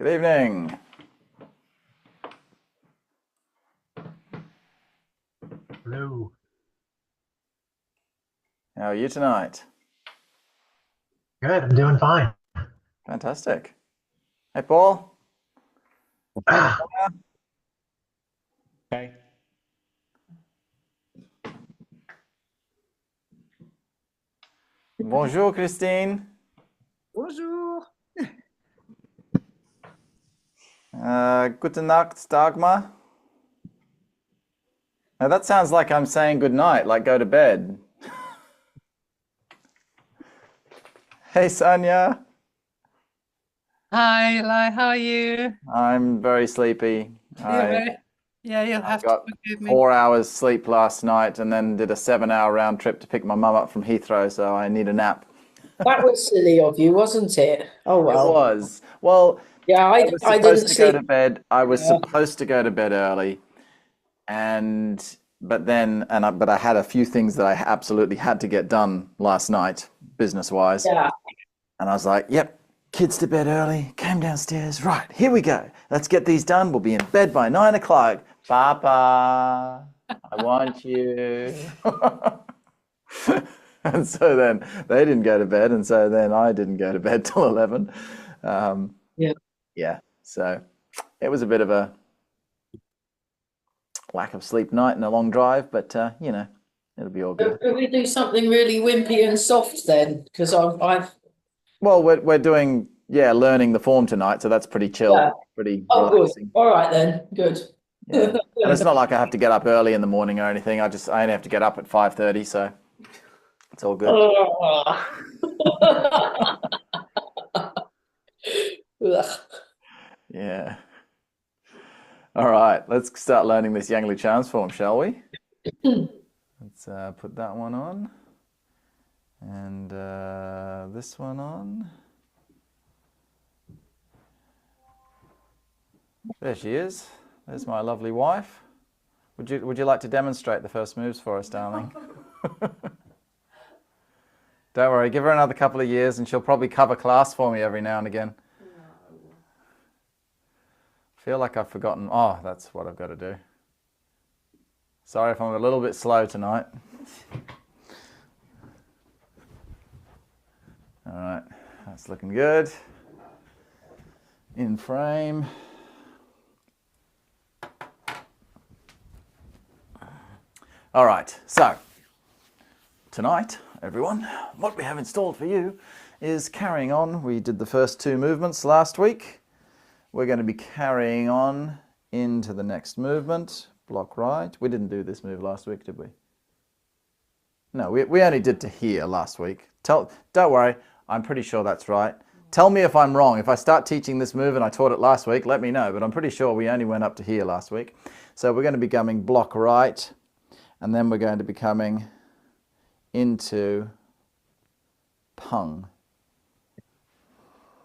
Good evening. Hello. How are you tonight? Good. I'm doing fine. Fantastic. Hey, Paul. Ah, Okay. Bonjour, Christine. Bonjour. Gute Nacht, Dagmar. Now that sounds like I'm saying good night, like go to bed. Hey, Sonia. Hi, Eli. How are you? I'm very sleepy. You're I very, yeah, you'll have to got forgive me. 4 hours sleep last night and then did a 7-hour round trip to pick my mum up from Heathrow, so I need a nap. That was silly of you, wasn't it? Oh It well. was. Well, Yeah, I I was I supposed didn't to go to sleep. bed. I was Yeah, supposed to go to bed early. And but I had a few things that I absolutely had to get done last night, business wise. yeah. And I was like, yep, kids to bed early, came downstairs, right, here we go. Let's get these done. We'll be in bed by 9 o'clock. Papa, I want you. And so then they didn't go to bed, and so then I didn't go to bed till 11. Um, Yeah. yeah, so it was a bit of a lack of sleep night and a long drive, but it'll be all good. Could we do something really wimpy and soft then? Because I've Well, we're doing learning the form tonight, so that's pretty chill, yeah. pretty Oh, good. relaxing. All right then. Good. Yeah, and it's not like I have to get up early in the morning or anything. I only have to get up at 5:30, so it's all good. Oh. Ugh. Yeah. All right, let's start learning this Yang Li Chance form, shall we? Let's put that one on, and this one on. There she is. There's my lovely wife. Would you like to demonstrate the first moves for us, darling? Don't worry, give her another couple of years and she'll probably cover class for me every now and again. Feel like I've forgotten. Oh, that's what I've got to do. Sorry if I'm a little bit slow tonight. All right, that's looking good. In frame. All right, so tonight, everyone, what we have installed for you is carrying on. We did the first two movements last week. We're going to be carrying on into the next movement, block right. We didn't do this move last week, did we? No, we only did to here last week. Don't worry, I'm pretty sure that's right. Tell me if I'm wrong. If I start teaching this move and I taught it last week, let me know, but I'm pretty sure we only went up to here last week. So we're going to be coming block right, and then we're going to be coming into pung.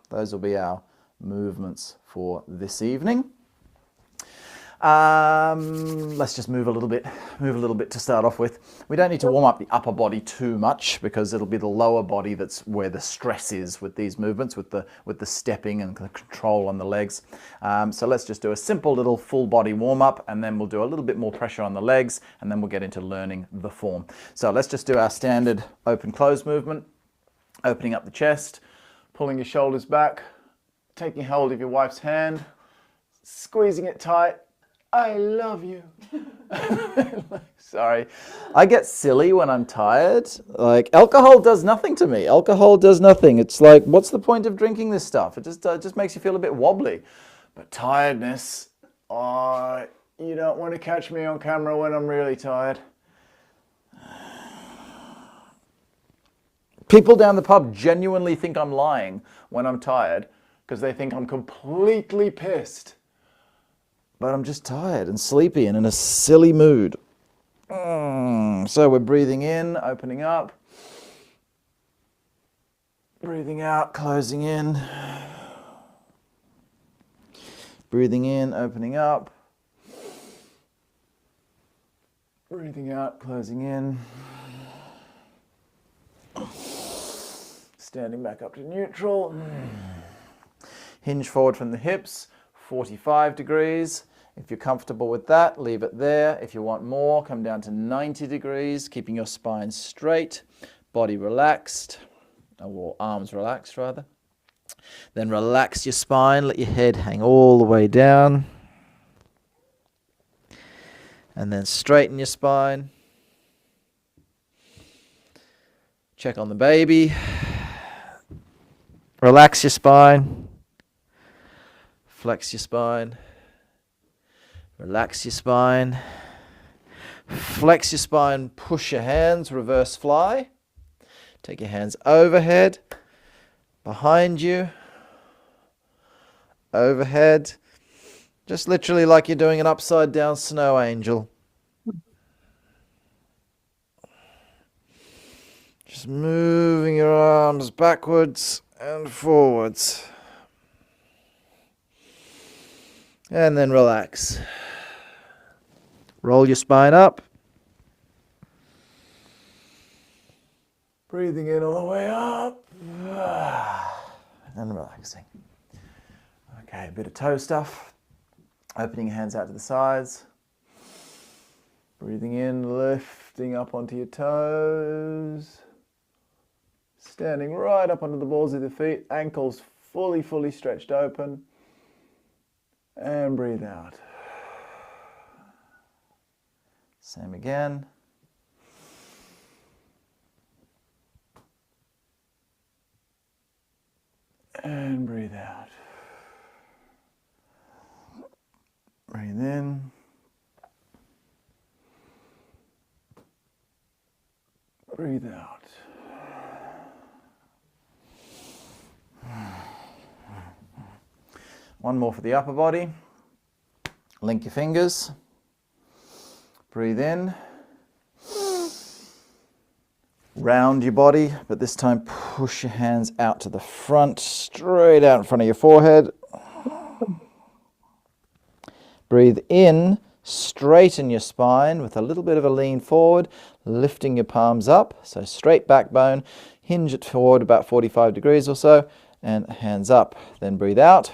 Those will be our movements for this evening. Let's just move a little bit to start off with. We don't need to warm up the upper body too much because it'll be the lower body that's where the stress is with these movements, with the stepping and the control on the legs. So let's just do a simple little full body warm up, and then we'll do a little bit more pressure on the legs, and then we'll get into learning the form. So let's just do our standard open close movement, opening up the chest, pulling your shoulders back, taking hold of your wife's hand, squeezing it tight. I love you. Sorry. I get silly when I'm tired. Like, alcohol does nothing to me. Alcohol does nothing. It's like, what's the point of drinking this stuff? It just makes you feel a bit wobbly. But tiredness, oh, you don't want to catch me on camera when I'm really tired. People down the pub genuinely think I'm lying when I'm tired because they think I'm completely pissed. But I'm just tired and sleepy and in a silly mood. So we're breathing in, opening up. Breathing out, closing in. Breathing in, opening up. Breathing out, closing in. Standing back up to neutral. Hinge forward from the hips, 45 degrees. If you're comfortable with that, leave it there. If you want more, come down to 90 degrees, keeping your spine straight, body relaxed, or arms relaxed rather. Then relax your spine, let your head hang all the way down. And then straighten your spine. Check on the baby. Relax your spine. Flex your spine. Relax your spine. Flex your spine, push your hands, reverse fly. Take your hands overhead, behind you, overhead. Just literally like you're doing an upside down snow angel. Just moving your arms backwards and forwards. And then relax. Roll your spine up. Breathing in all the way up. And relaxing. Okay, a bit of toe stuff. Opening your hands out to the sides. Breathing in, lifting up onto your toes. Standing right up onto the balls of the feet. Ankles fully stretched open. And breathe out. Same again. And breathe out. Breathe in. Breathe out. One more for the upper body. Link your fingers. Breathe in. Round your body, but this time push your hands out to the front, straight out in front of your forehead. Breathe in, straighten your spine with a little bit of a lean forward, lifting your palms up, so straight backbone, hinge it forward about 45 degrees or so, and hands up. Then breathe out,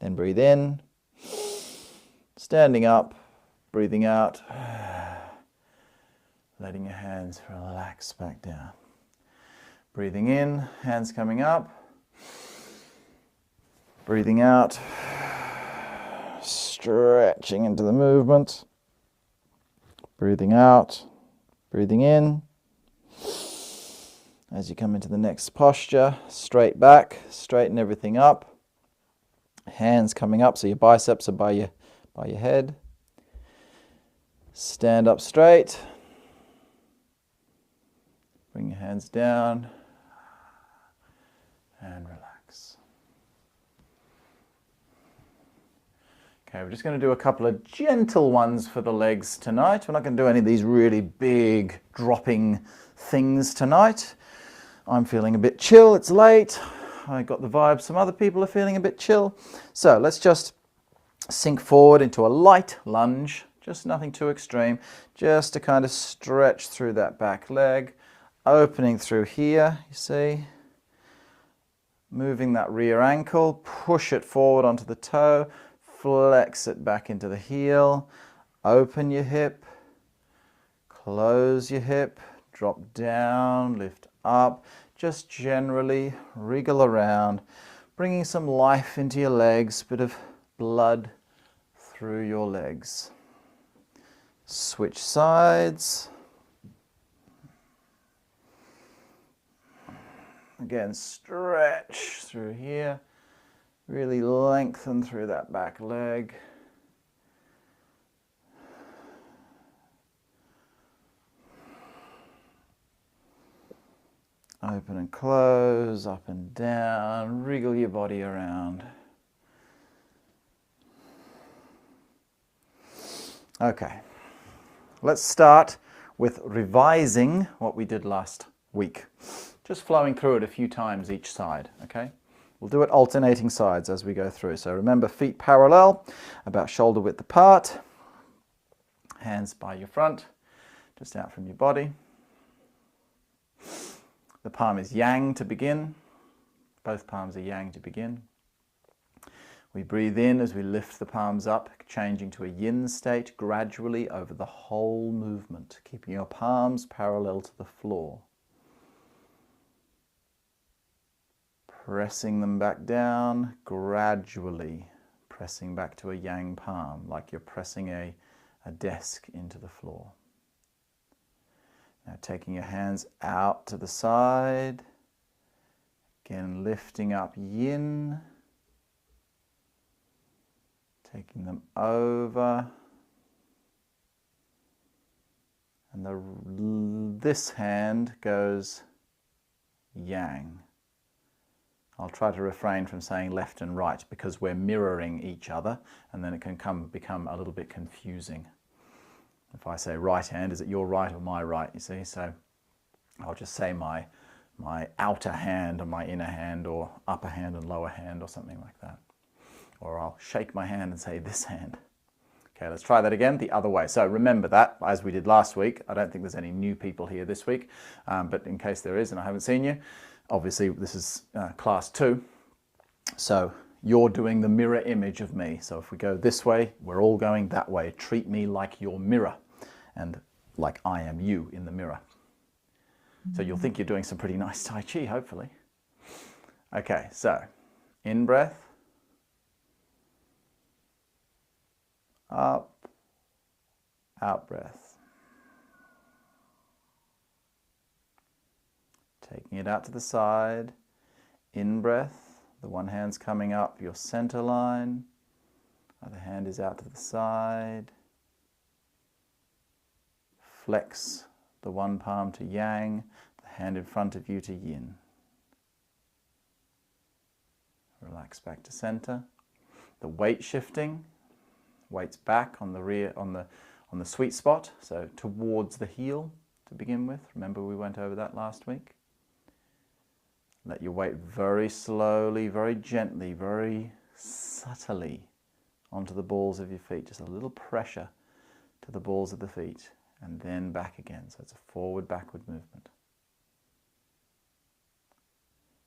then breathe in, standing up, breathing out, letting your hands relax back down. Breathing in, hands coming up, breathing out, stretching into the movement, breathing out, breathing in. As you come into the next posture, straight back, straighten everything up. Hands coming up so your biceps are by your head. Stand up straight. Bring your hands down and relax. Okay, we're just going to do a couple of gentle ones for the legs tonight. We're not going to do any of these really big dropping things tonight. I'm feeling a bit chill, it's late. I got the vibe some other people are feeling a bit chill. So let's just sink forward into a light lunge, just nothing too extreme, just to kind of stretch through that back leg, opening through here, you see. Moving that rear ankle, push it forward onto the toe, flex it back into the heel, open your hip, close your hip, drop down, lift up, just generally wriggle around, bringing some life into your legs, bit of blood through your legs. Switch sides. Again, stretch through here, really lengthen through that back leg. Open and close, up and down, wriggle your body around. Okay, let's start with revising what we did last week. Just flowing through it a few times each side, okay? We'll do it alternating sides as we go through. So remember, feet parallel, about shoulder width apart, hands by your front, just out from your body. The palm is yang to begin. Both palms are yang to begin. We breathe in as we lift the palms up, changing to a yin state gradually over the whole movement, keeping your palms parallel to the floor. Pressing them back down, gradually pressing back to a yang palm, like you're pressing a desk into the floor. Now taking your hands out to the side, again lifting up yin, taking them over, and this hand goes yang. I'll try to refrain from saying left and right because we're mirroring each other, and then it can become a little bit confusing. If I say right hand, is it your right or my right, you see? So I'll just say my outer hand and my inner hand, or upper hand and lower hand, or something like that. Or I'll shake my hand and say this hand. Okay, let's try that again the other way. So remember that, as we did last week. I don't think there's any new people here this week, but in case there is and I haven't seen you, obviously this is class 2. So you're doing the mirror image of me. So if we go this way, we're all going that way. Treat me like your mirror and like I am you in the mirror. So you'll think you're doing some pretty nice Tai Chi, hopefully. Okay, so in breath, up, out breath. Taking it out to the side, in breath, the one hand's coming up your center line, other hand is out to the side. Flex the one palm to yang, the hand in front of you to yin. Relax back to center. The weight shifting, weight's back on the rear, on the sweet spot, so towards the heel to begin with. Remember we went over that last week. Let your weight very slowly, very gently, very subtly onto the balls of your feet. Just a little pressure to the balls of the feet, and then back again. So it's a forward-backward movement.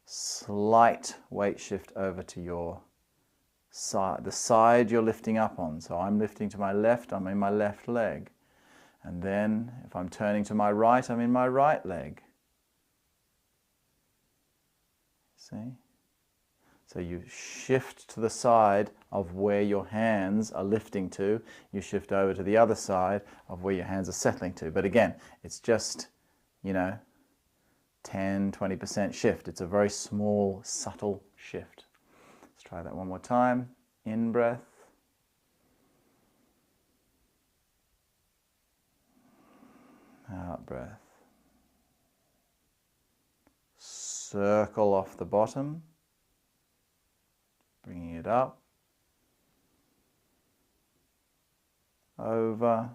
Slight weight shift over to your side, the side you're lifting up on. So I'm lifting to my left, I'm in my left leg. And then if I'm turning to my right, I'm in my right leg. See? So you shift to the side of where your hands are lifting to. You shift over to the other side of where your hands are settling to. But again, it's just, 10, 20% shift. It's a very small, subtle shift. Let's try that one more time. In breath. Out breath. Circle off the bottom. Bringing it up. Over.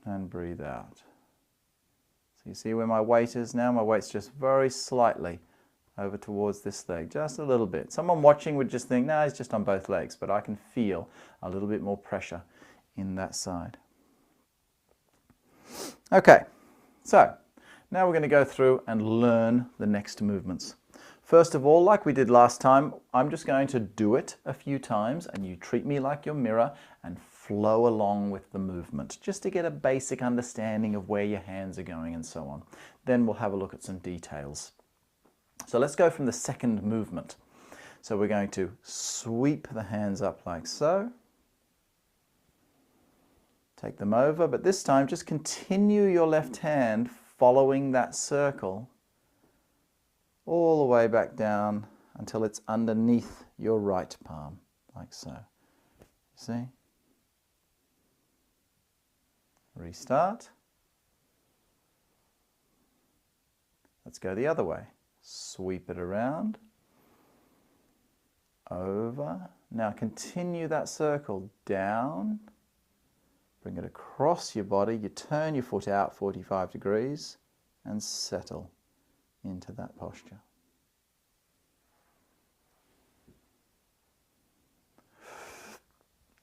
And breathe out. So you see where my weight is now? My weight's just very slightly over towards this leg, just a little bit. Someone watching would just think, no, it's just on both legs, but I can feel a little bit more pressure in that side. Okay, so now we're going to go through and learn the next movements. First of all, like we did last time, I'm just going to do it a few times and you treat me like your mirror and flow along with the movement, just to get a basic understanding of where your hands are going and so on. Then we'll have a look at some details. So let's go from the second movement. So we're going to sweep the hands up like so. Take them over, but this time just continue your left hand following that circle all the way back down until it's underneath your right palm, like so. See? Restart. Let's go the other way. Sweep it around, over. Now continue that circle down, bring it across your body, you turn your foot out 45 degrees and settle into that posture.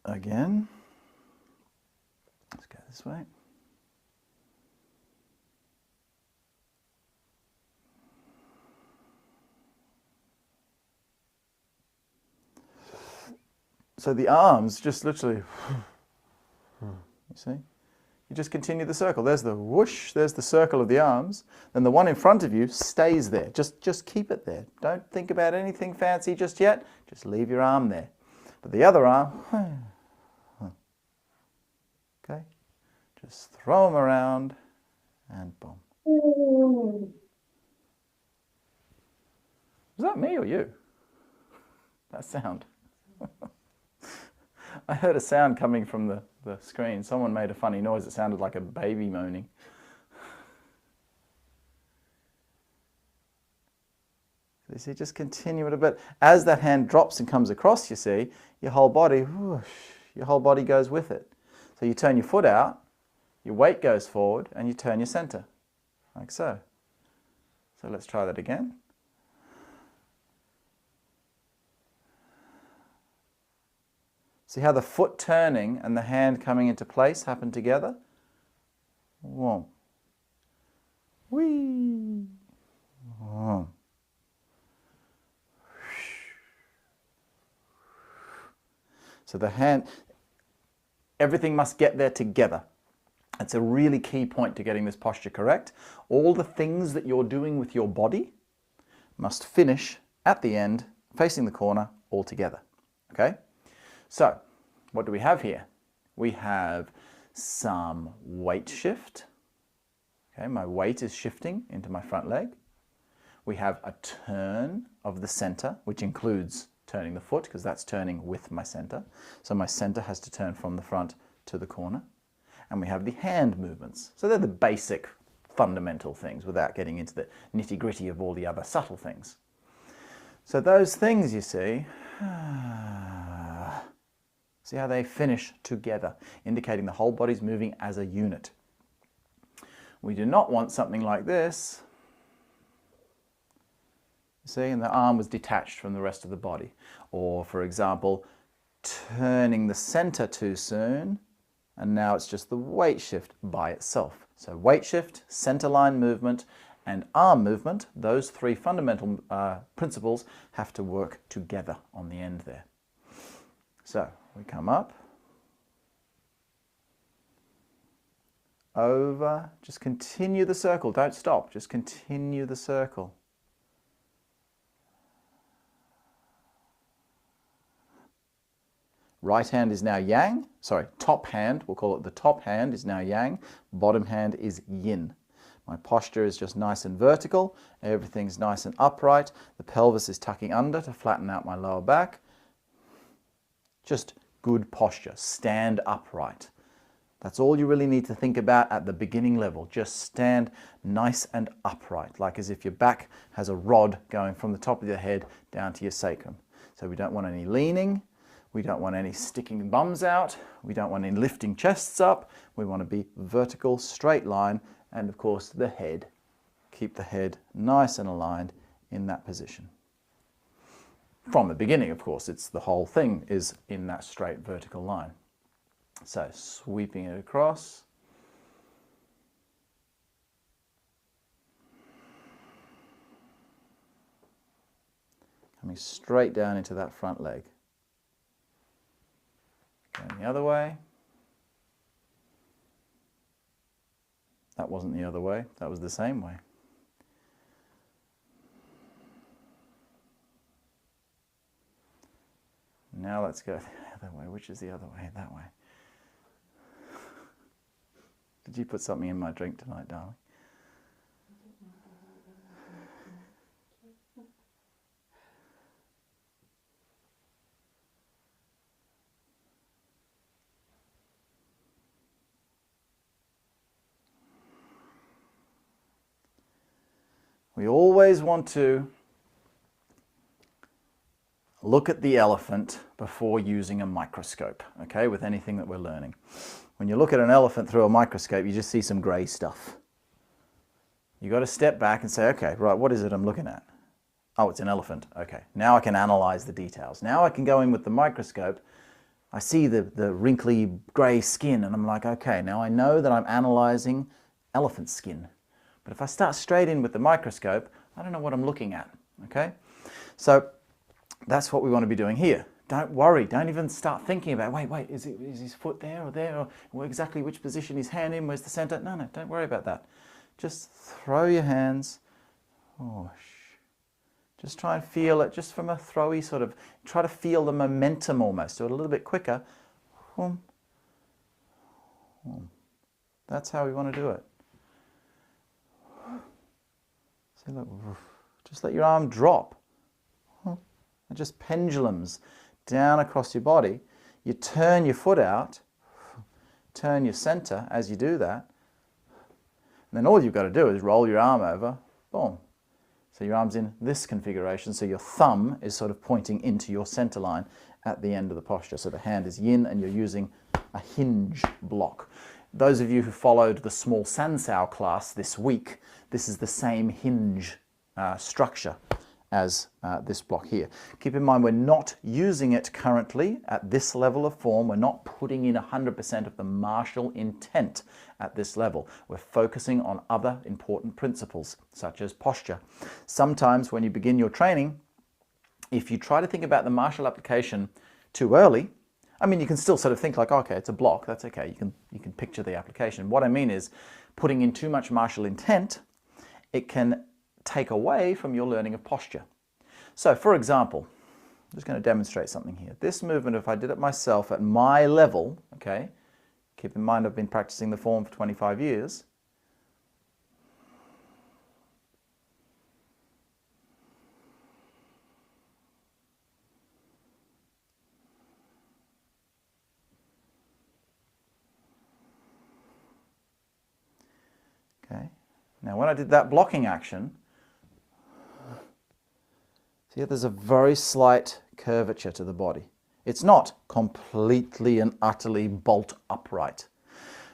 Again, let's go this way. So the arms just literally, you see? You just continue the circle. There's the whoosh, there's the circle of the arms. Then the one in front of you stays there. Just keep it there. Don't think about anything fancy just yet. Just leave your arm there. But the other arm, okay, just throw them around and boom. Was that me or you? That sound. I heard a sound coming from the screen. Someone made a funny noise. It sounded like a baby moaning. You see, just continue it a bit. As that hand drops and comes across, you see, your whole body, whoosh, your whole body goes with it. So you turn your foot out, your weight goes forward, and you turn your center, like so. So let's try that again. See how the foot turning and the hand coming into place happen together? Whoa. Whee. Whoa. So the hand, everything must get there together. It's a really key point to getting this posture correct. All the things that you're doing with your body must finish at the end, facing the corner, all together. Okay? So, what do we have here? We have some weight shift. Okay, my weight is shifting into my front leg. We have a turn of the center, which includes turning the foot, because that's turning with my center. So my center has to turn from the front to the corner. And we have the hand movements. So they're the basic fundamental things without getting into the nitty-gritty of all the other subtle things. So those things, you see, see how they finish together, indicating the whole body's moving as a unit. We do not want something like this. See, and the arm was detached from the rest of the body. Or, for example, turning the center too soon, and now it's just the weight shift by itself. So weight shift, center line movement, and arm movement, those three fundamental principles have to work together on the end there. So we come up, over, just continue the circle, don't stop, just continue the circle. Right hand is now yang, sorry, top hand, we'll call it the top hand is now yang, bottom hand is yin. My posture is just nice and vertical, everything's nice and upright, the pelvis is tucking under to flatten out my lower back. Just good posture, stand upright. That's all you really need to think about at the beginning level. Just stand nice and upright, like as if your back has a rod going from the top of your head down to your sacrum. So we don't want any leaning, we don't want any sticking bums out, we don't want any lifting chests up, we want to be vertical, straight line, and of course the head. Keep the head nice and aligned in that position. From the beginning, of course, it's the whole thing is in that straight vertical line. So sweeping it across. Coming straight down into that front leg. Going the other way. That wasn't the other way, that was the same way. Now let's go the other way. Which is the other way? That way. Did you put something in my drink tonight, darling? We always want to look at the elephant before using a microscope, okay, with anything that we're learning. When you look at an elephant through a microscope, you just see some grey stuff. You've got to step back and say, okay, right, what is it I'm looking at? Oh, it's an elephant. Okay, now I can analyze the details. Now I can go in with the microscope. I see the wrinkly grey skin, and I'm like, okay, now I know that I'm analyzing elephant skin. But if I start straight in with the microscope, I don't know what I'm looking at, okay? So that's what we want to be doing here. Don't worry. Don't even start thinking about, wait, is his foot there or there? Or exactly which position his hand in? Where's the center? No, don't worry about that. Just throw your hands. Just try and feel it, just from a throwy sort of, try to feel the momentum almost. Do it a little bit quicker. That's how we want to do it. See, look, just let your arm drop. And just pendulums down across your body. You turn your foot out, turn your center as you do that. And then all you've got to do is roll your arm over, boom. So your arm's in this configuration, so your thumb is sort of pointing into your center line at the end of the posture. So the hand is yin and you're using a hinge block. Those of you who followed the small sansao class this week, this is the same hinge structure as this block here. Keep in mind we're not using it currently at this level of form. We're not putting in 100% of the martial intent at this level. We're focusing on other important principles such as posture. Sometimes when you begin your training, if you try to think about the martial application too early, I mean, you can still sort of think like, okay, it's a block, that's okay. You can picture the application. What I mean is putting in too much martial intent, it can take away from your learning of posture. So for example, I'm just going to demonstrate something here. This movement, if I did it myself at my level, okay, keep in mind I've been practicing the form for 25 years. Okay, now when I did that blocking action, see, there's a very slight curvature to the body. It's not completely and utterly bolt upright.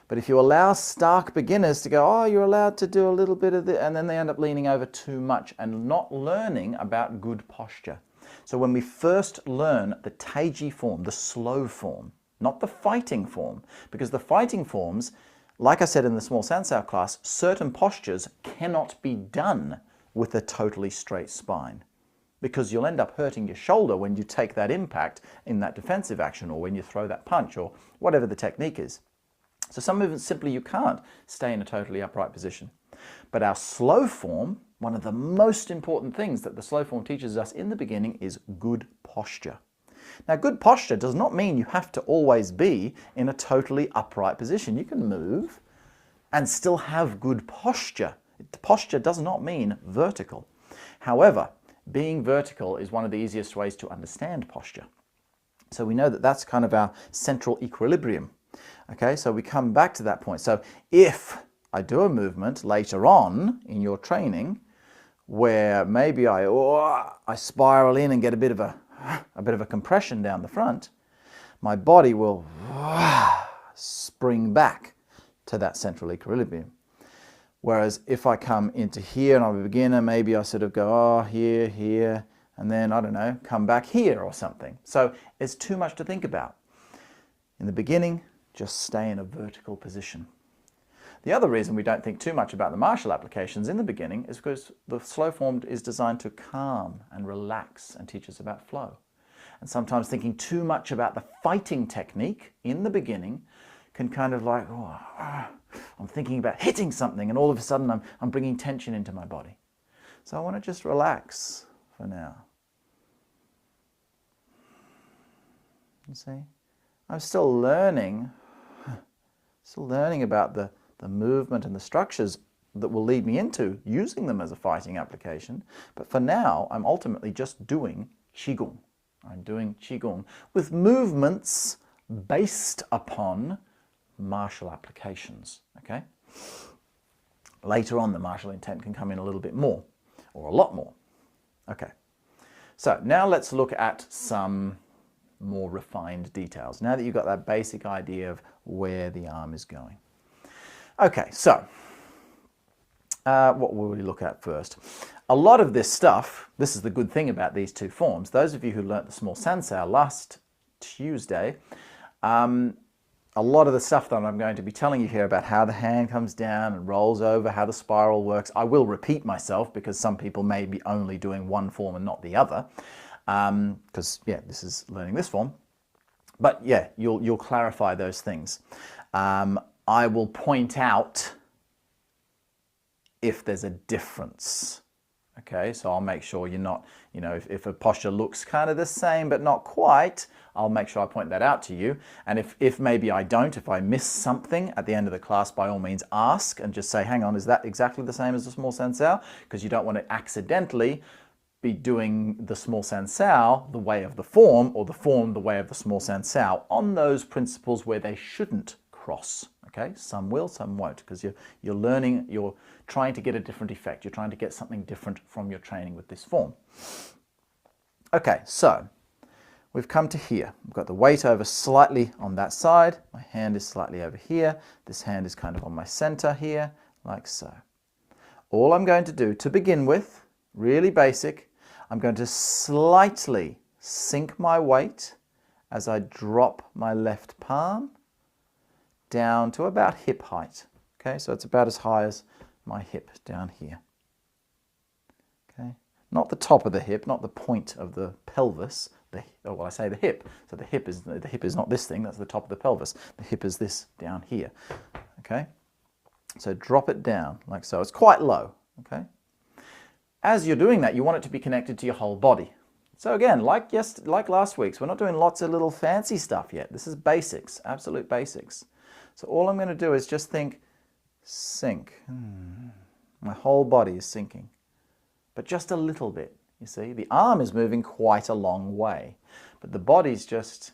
But if you allow stark beginners to go, oh, you're allowed to do a little bit of this, and then they end up leaning over too much and not learning about good posture. So when we first learn the Taiji form, the slow form, not the fighting form, because the fighting forms, like I said in the small sansao class, certain postures cannot be done with a totally straight spine, because you'll end up hurting your shoulder when you take that impact in that defensive action, or when you throw that punch, or whatever the technique is. So some movements simply you can't stay in a totally upright position. But our slow form, one of the most important things that the slow form teaches us in the beginning is good posture. Now, good posture does not mean you have to always be in a totally upright position. You can move and still have good posture. Posture does not mean vertical. However, being vertical is one of the easiest ways to understand posture. So we know that that's kind of our central equilibrium. Okay, so we come back to that point. So if I do a movement later on in your training where maybe I spiral in and get a bit of a compression down the front, my body will spring back to that central equilibrium. Whereas if I come into here and I'm a beginner, maybe I sort of go, oh, here, and then, I don't know, come back here or something. So it's too much to think about. In the beginning, just stay in a vertical position. The other reason we don't think too much about the martial applications in the beginning is because the slow form is designed to calm and relax and teach us about flow. And sometimes thinking too much about the fighting technique in the beginning can kind of like, oh, I'm thinking about hitting something, and all of a sudden I'm bringing tension into my body. So I want to just relax for now. You see? I'm still learning about the movement and the structures that will lead me into using them as a fighting application. But for now, I'm ultimately just doing Qigong. I'm doing Qigong with movements based upon martial applications, okay? Later on, the martial intent can come in a little bit more, or a lot more. Okay, so now let's look at some more refined details, now that you've got that basic idea of where the arm is going. Okay, so what will we look at first? A lot of this stuff, this is the good thing about these two forms. Those of you who learnt the small sansao last Tuesday, a lot of the stuff that I'm going to be telling you here about how the hand comes down and rolls over, how the spiral works, I will repeat myself because some people may be only doing one form and not the other. because yeah, this is learning this form. But yeah, you'll clarify those things. I will point out if there's a difference. Okay, so I'll make sure you're not, you know, if a posture looks kind of the same but not quite, I'll make sure I point that out to you. And if maybe I don't, if I miss something at the end of the class, by all means ask and just say, hang on, is that exactly the same as the small sensao? Because you don't want to accidentally be doing the small sensao the way of the form, or the form the way of the small sensao, on those principles where they shouldn't cross. Okay, some will, some won't, because you're learning, you're trying to get a different effect. You're trying to get something different from your training with this form. Okay, so we've come to here. We've got the weight over slightly on that side. My hand is slightly over here. This hand is kind of on my center here, like so. All I'm going to do to begin with, really basic, I'm going to slightly sink my weight as I drop my left palm down to about hip height. Okay, so it's about as high as my hip down here. Okay, not the top of the hip, not the point of the pelvis. Well, I say the hip. So the hip is not this thing. That's the top of the pelvis. The hip is this down here. Okay, so drop it down like so. It's quite low. Okay, as you're doing that, you want it to be connected to your whole body. So again, like last week's, we're not doing lots of little fancy stuff yet. This is basics, absolute basics. So all I'm going to do is just think, sink. My whole body is sinking, but just a little bit. You see, the arm is moving quite a long way, but the body's just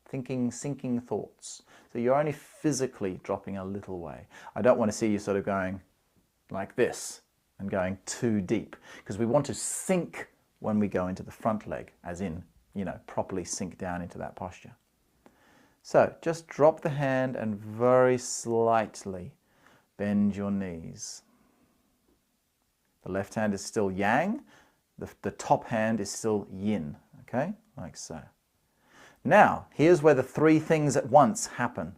thinking, sinking thoughts. So you're only physically dropping a little way. I don't want to see you sort of going like this and going too deep, because we want to sink when we go into the front leg, as in, you know, properly sink down into that posture. So just drop the hand and very slightly bend your knees. The left hand is still yang, the top hand is still yin, okay, like so. Now, here's where the three things at once happen.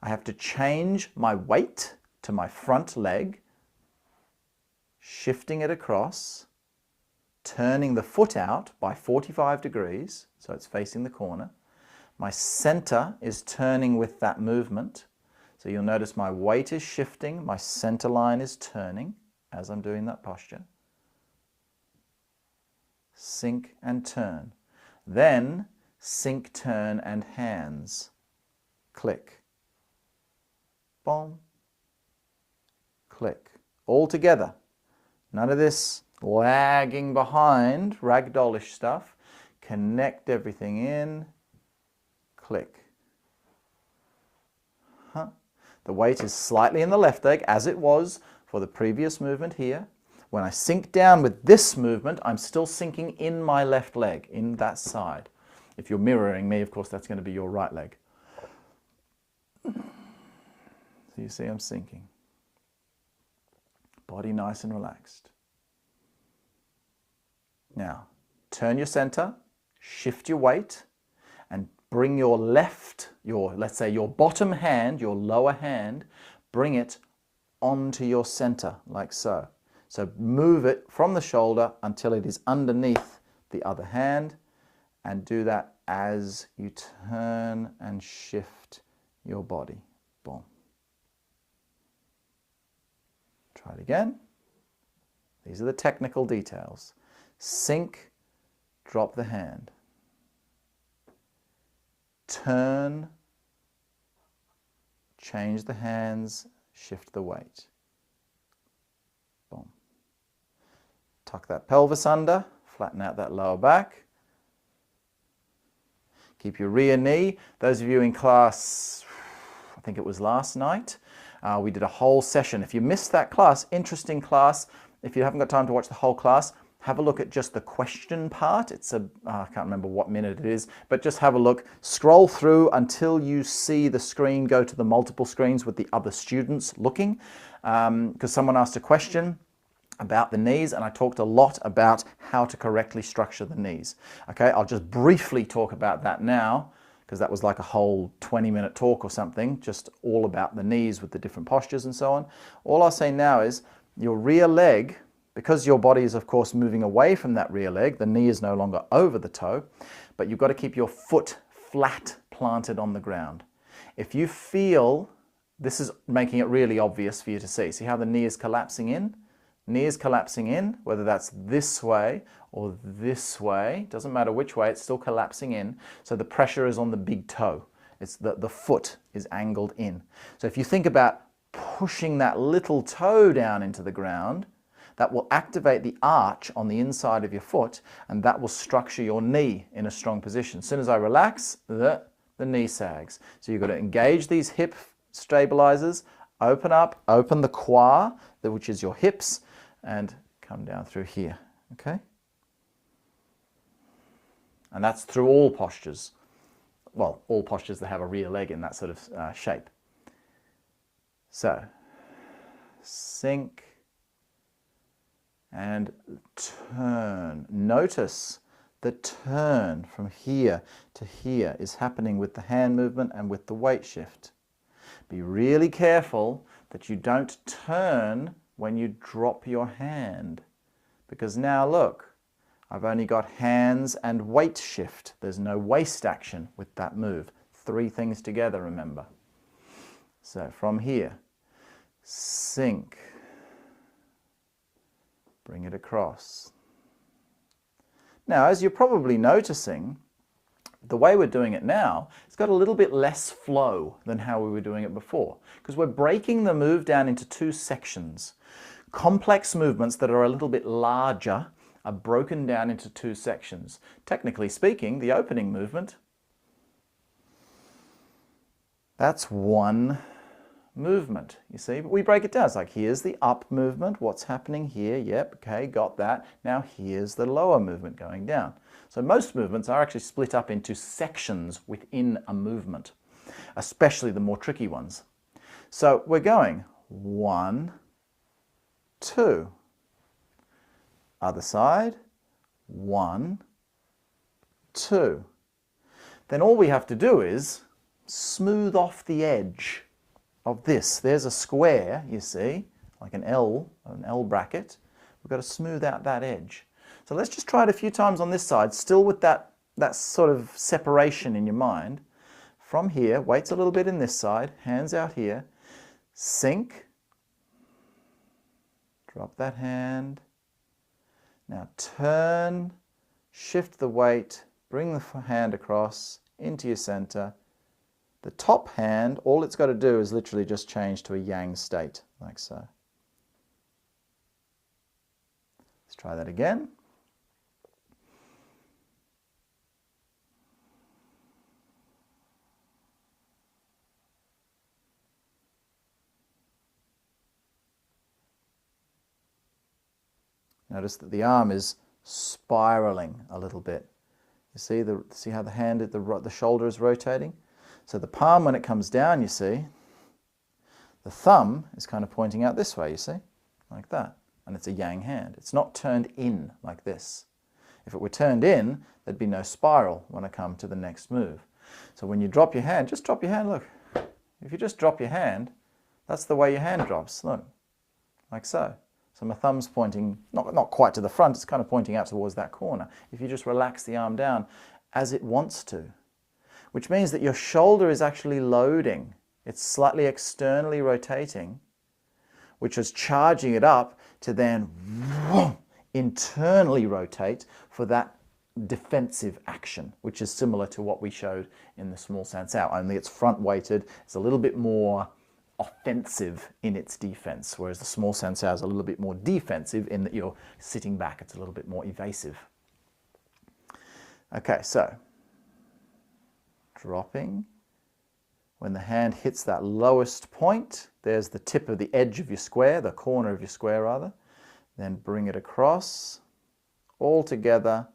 I have to change my weight to my front leg, shifting it across, turning the foot out by 45 degrees, so it's facing the corner. My center is turning with that movement. So you'll notice my weight is shifting, my center line is turning as I'm doing that posture. Sink and turn. Then sink, turn, and hands. Click. Boom. Click. All together. None of this lagging behind, ragdollish stuff. Connect everything in. Click. The weight is slightly in the left leg, as it was for the previous movement here. When I sink down with this movement, I'm still sinking in my left leg, in that side. If you're mirroring me, of course, that's going to be your right leg. So you see I'm sinking. Body nice and relaxed. Now, turn your center, shift your weight, and bring your left, let's say your bottom hand, your lower hand, bring it onto your center, like so. So move it from the shoulder until it is underneath the other hand, and do that as you turn and shift your body. Boom. Try it again. These are the technical details. Sink, drop the hand. Turn, change the hands, shift the weight. Boom. Tuck that pelvis under, flatten out that lower back. Keep your rear knee. Those of you in class, I think it was last night, we did a whole session. If you missed that class, interesting class. If you haven't got time to watch the whole class, have a look at just the question part. It's I can't remember what minute it is, but just have a look. Scroll through until you see the screen go to the multiple screens with the other students looking, because someone asked a question about the knees, and I talked a lot about how to correctly structure the knees. Okay, I'll just briefly talk about that now, because that was like a whole 20-minute talk or something, just all about the knees with the different postures and so on. All I'll say now is your rear leg Because your body is, of course, moving away from that rear leg, the knee is no longer over the toe, but you've got to keep your foot flat planted on the ground. If you feel, this is making it really obvious for you to see. See how the knee is collapsing in? Knee is collapsing in, whether that's this way or this way, doesn't matter which way, it's still collapsing in. So the pressure is on the big toe. It's the foot is angled in. So if you think about pushing that little toe down into the ground, that will activate the arch on the inside of your foot, and that will structure your knee in a strong position. As soon as I relax, the knee sags. So you've got to engage these hip stabilizers, open up, open the quad, which is your hips, and come down through here, okay? And that's through all postures. Well, all postures that have a rear leg in that sort of shape. So, sink and turn. Notice the turn from here to here is happening with the hand movement and with the weight shift. Be really careful that you don't turn when you drop your hand, because now look, I've only got hands and weight shift. There's no waist action with that move. 3 things together, remember. So from here, sink, bring it across. Now, as you're probably noticing, the way we're doing it now, it's got a little bit less flow than how we were doing it before, because we're breaking the move down into 2 sections. Complex movements that are a little bit larger are broken down into 2 sections. Technically speaking, the opening movement, that's one movement, you see, but we break it down. It's like, here's the up movement, what's happening here, yep, okay, got that. Now here's the lower movement going down. So most movements are actually split up into sections within a movement, especially the more tricky ones. So we're going 1, 2. Other side, 1, 2. Then all we have to do is smooth off the edge of this. There's a square, you see, like an L bracket. We've got to smooth out that edge. So let's just try it a few times on this side, still with that sort of separation in your mind. From here, weights a little bit in this side, hands out here, sink, drop that hand. Now turn, shift the weight, bring the hand across into your center. The top hand, all it's got to do is literally just change to a yang state, like so. Let's try that again. Notice that the arm is spiraling a little bit. You see how the hand, the shoulder is rotating? So the palm, when it comes down, you see, the thumb is kind of pointing out this way, you see, like that. And it's a yang hand. It's not turned in like this. If it were turned in, there'd be no spiral when I come to the next move. So when you drop your hand, just drop your hand, look. If you just drop your hand, that's the way your hand drops, look, like so. So my thumb's pointing, not quite to the front, it's kind of pointing out towards that corner. If you just relax the arm down as it wants to, which means that your shoulder is actually loading. It's slightly externally rotating, which is charging it up to then internally rotate for that defensive action, which is similar to what we showed in the small sansao, only it's front weighted, it's a little bit more offensive in its defense, whereas the small sansao is a little bit more defensive in that you're sitting back, it's a little bit more evasive. Okay, so dropping. When the hand hits that lowest point, there's the tip of the edge of your square, the corner of your square rather, then bring it across, all together,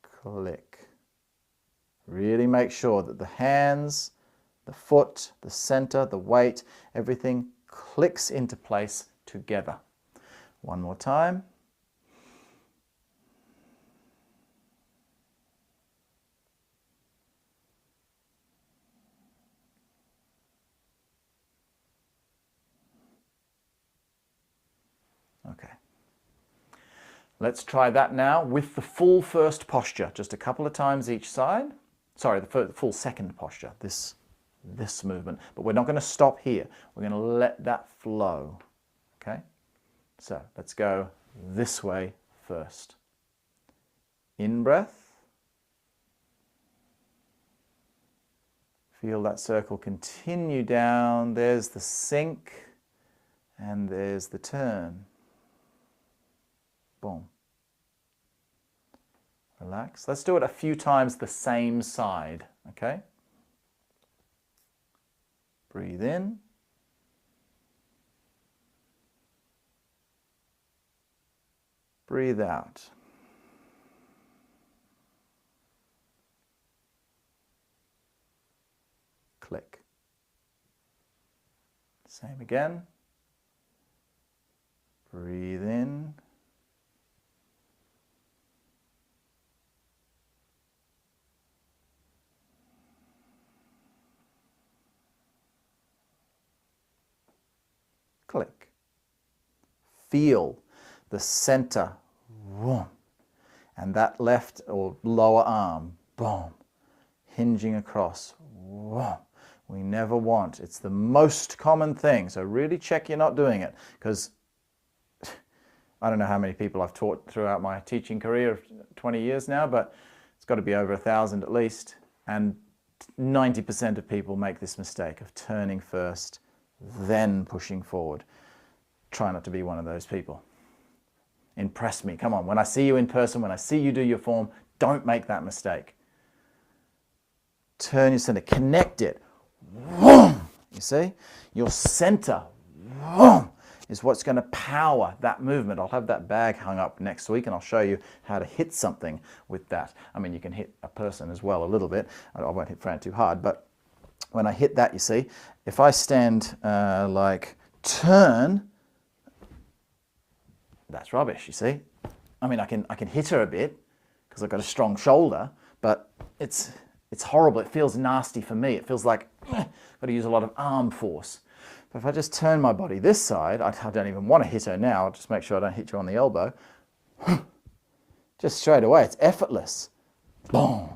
click. Really make sure that the hands, the foot, the center, the weight, everything clicks into place together. One more time. Let's try that now with the full first posture, just a couple of times each side. Sorry, the full second posture, this movement. But we're not going to stop here. We're going to let that flow. Okay? So let's go this way first. In breath. Feel that circle continue down. There's the sink and there's the turn. Boom. Relax. Let's do it a few times the same side, okay? Breathe in. Breathe out. Click. Same again. Breathe in. Click. Feel the center, boom, and that left or lower arm, boom, hinging across, boom. We never want. It's the most common thing, so really check you're not doing it, because I don't know how many people I've taught throughout my teaching career of 20 years now, but it's got to be over 1,000 at least, and 90% of people make this mistake of turning first, then pushing forward. Try not to be one of those people. Impress me. Come on. When I see you in person, when I see you do your form, don't make that mistake. Turn your center. Connect it. You see? Your center is what's going to power that movement. I'll have that bag hung up next week and I'll show you how to hit something with that. I mean, you can hit a person as well a little bit. I won't hit Fran too hard, but when I hit that, you see, if I stand like turn, that's rubbish, you see. I mean, I can hit her a bit because I've got a strong shoulder, but it's horrible. It feels nasty for me. It feels like I've got to use a lot of arm force. But if I just turn my body this side, I don't even want to hit her now. I'll just make sure I don't hit you on the elbow. Just straight away, it's effortless. Boom.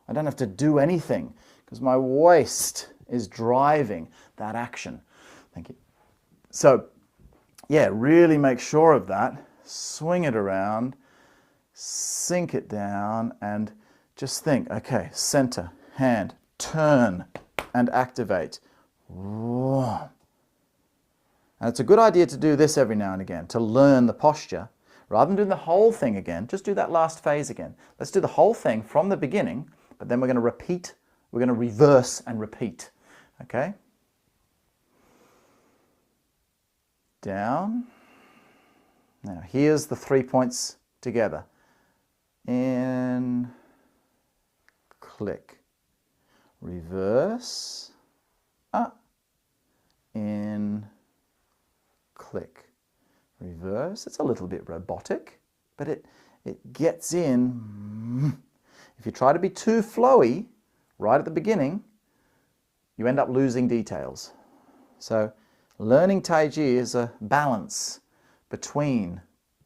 I don't have to do anything because my waist is driving that action. Thank you. So, yeah, really make sure of that. Swing it around, sink it down, and just think, okay, center, hand, turn, and activate. And it's a good idea to do this every now and again, to learn the posture. Rather than doing the whole thing again, just do that last phase again. Let's do the whole thing from the beginning, but then we're going to repeat, we're going to reverse and repeat, okay? Down. Now here's the 3 points together. In, click, reverse, up, in, click, reverse. It's a little bit robotic, but it gets in. If you try to be too flowy right at the beginning, you end up losing details. So learning Taiji is a balance between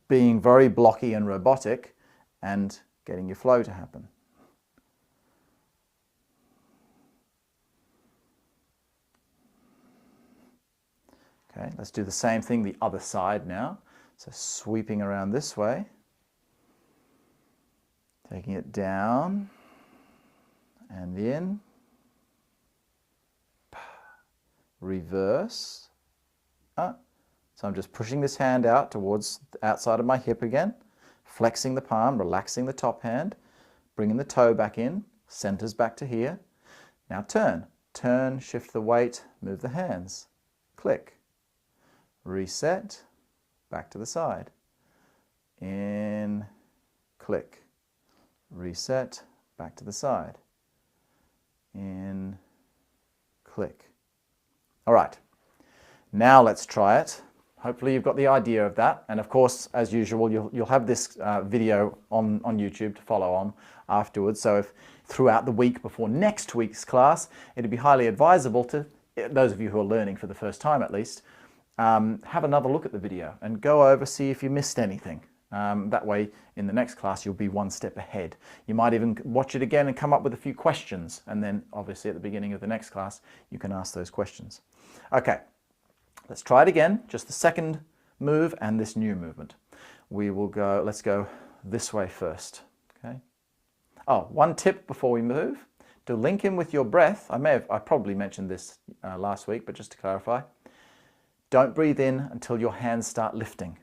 being very blocky and robotic and getting your flow to happen. Okay, let's do the same thing the other side now. So sweeping around this way, taking it down and in, reverse, up. So I'm just pushing this hand out towards the outside of my hip again, flexing the palm, relaxing the top hand, bringing the toe back in, centers back to here. Now turn. Turn, shift the weight, move the hands. Click. Reset, back to the side. In, click. Reset, back to the side. In, click. All right. Now let's try it. Hopefully you've got the idea of that. And of course, as usual, you'll have this video on YouTube to follow on afterwards. So if throughout the week before next week's class, it'd be highly advisable to, those of you who are learning for the first time at least, have another look at the video and go over, see if you missed anything. That way, in the next class, you'll be one step ahead. You might even watch it again and come up with a few questions. And then, obviously, at the beginning of the next class, you can ask those questions. Okay, let's try it again. Just the second move and this new movement. We will go, let's go this way first. Okay. Oh, one tip before we move. To link in with your breath, I probably mentioned this last week, but just to clarify, don't breathe in until your hands start lifting.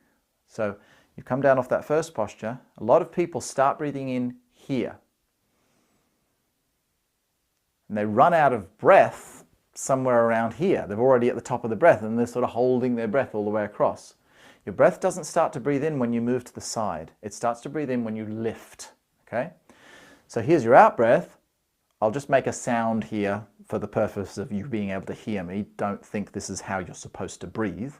So you come down off that first posture. A lot of people start breathing in here. And they run out of breath somewhere around here. They're already at the top of the breath and they're sort of holding their breath all the way across. Your breath doesn't start to breathe in when you move to the side. It starts to breathe in when you lift. Okay? So here's your out breath. I'll just make a sound here for the purpose of you being able to hear me. Don't think this is how you're supposed to breathe.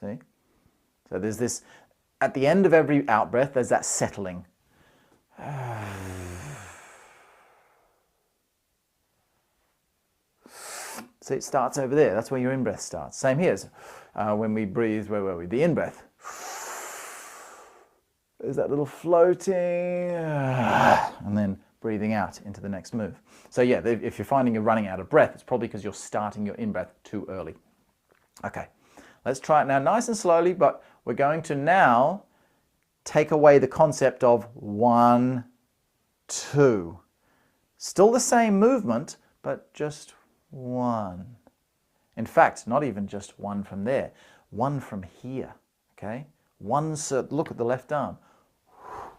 See? So there's this, at the end of every out breath, there's that settling. See, it starts over there. That's where your in-breath starts. Same here. When we breathe, where were we? The in-breath. There's that little floating, and then breathing out into the next move. So yeah, if you're finding you're running out of breath, it's probably because you're starting your in-breath too early. Okay. Let's try it now nice and slowly, but we're going to now take away the concept of 1, 2. Still the same movement, but just 1. In fact, not even just 1 from there, 1 from here, okay? Look at the left arm. You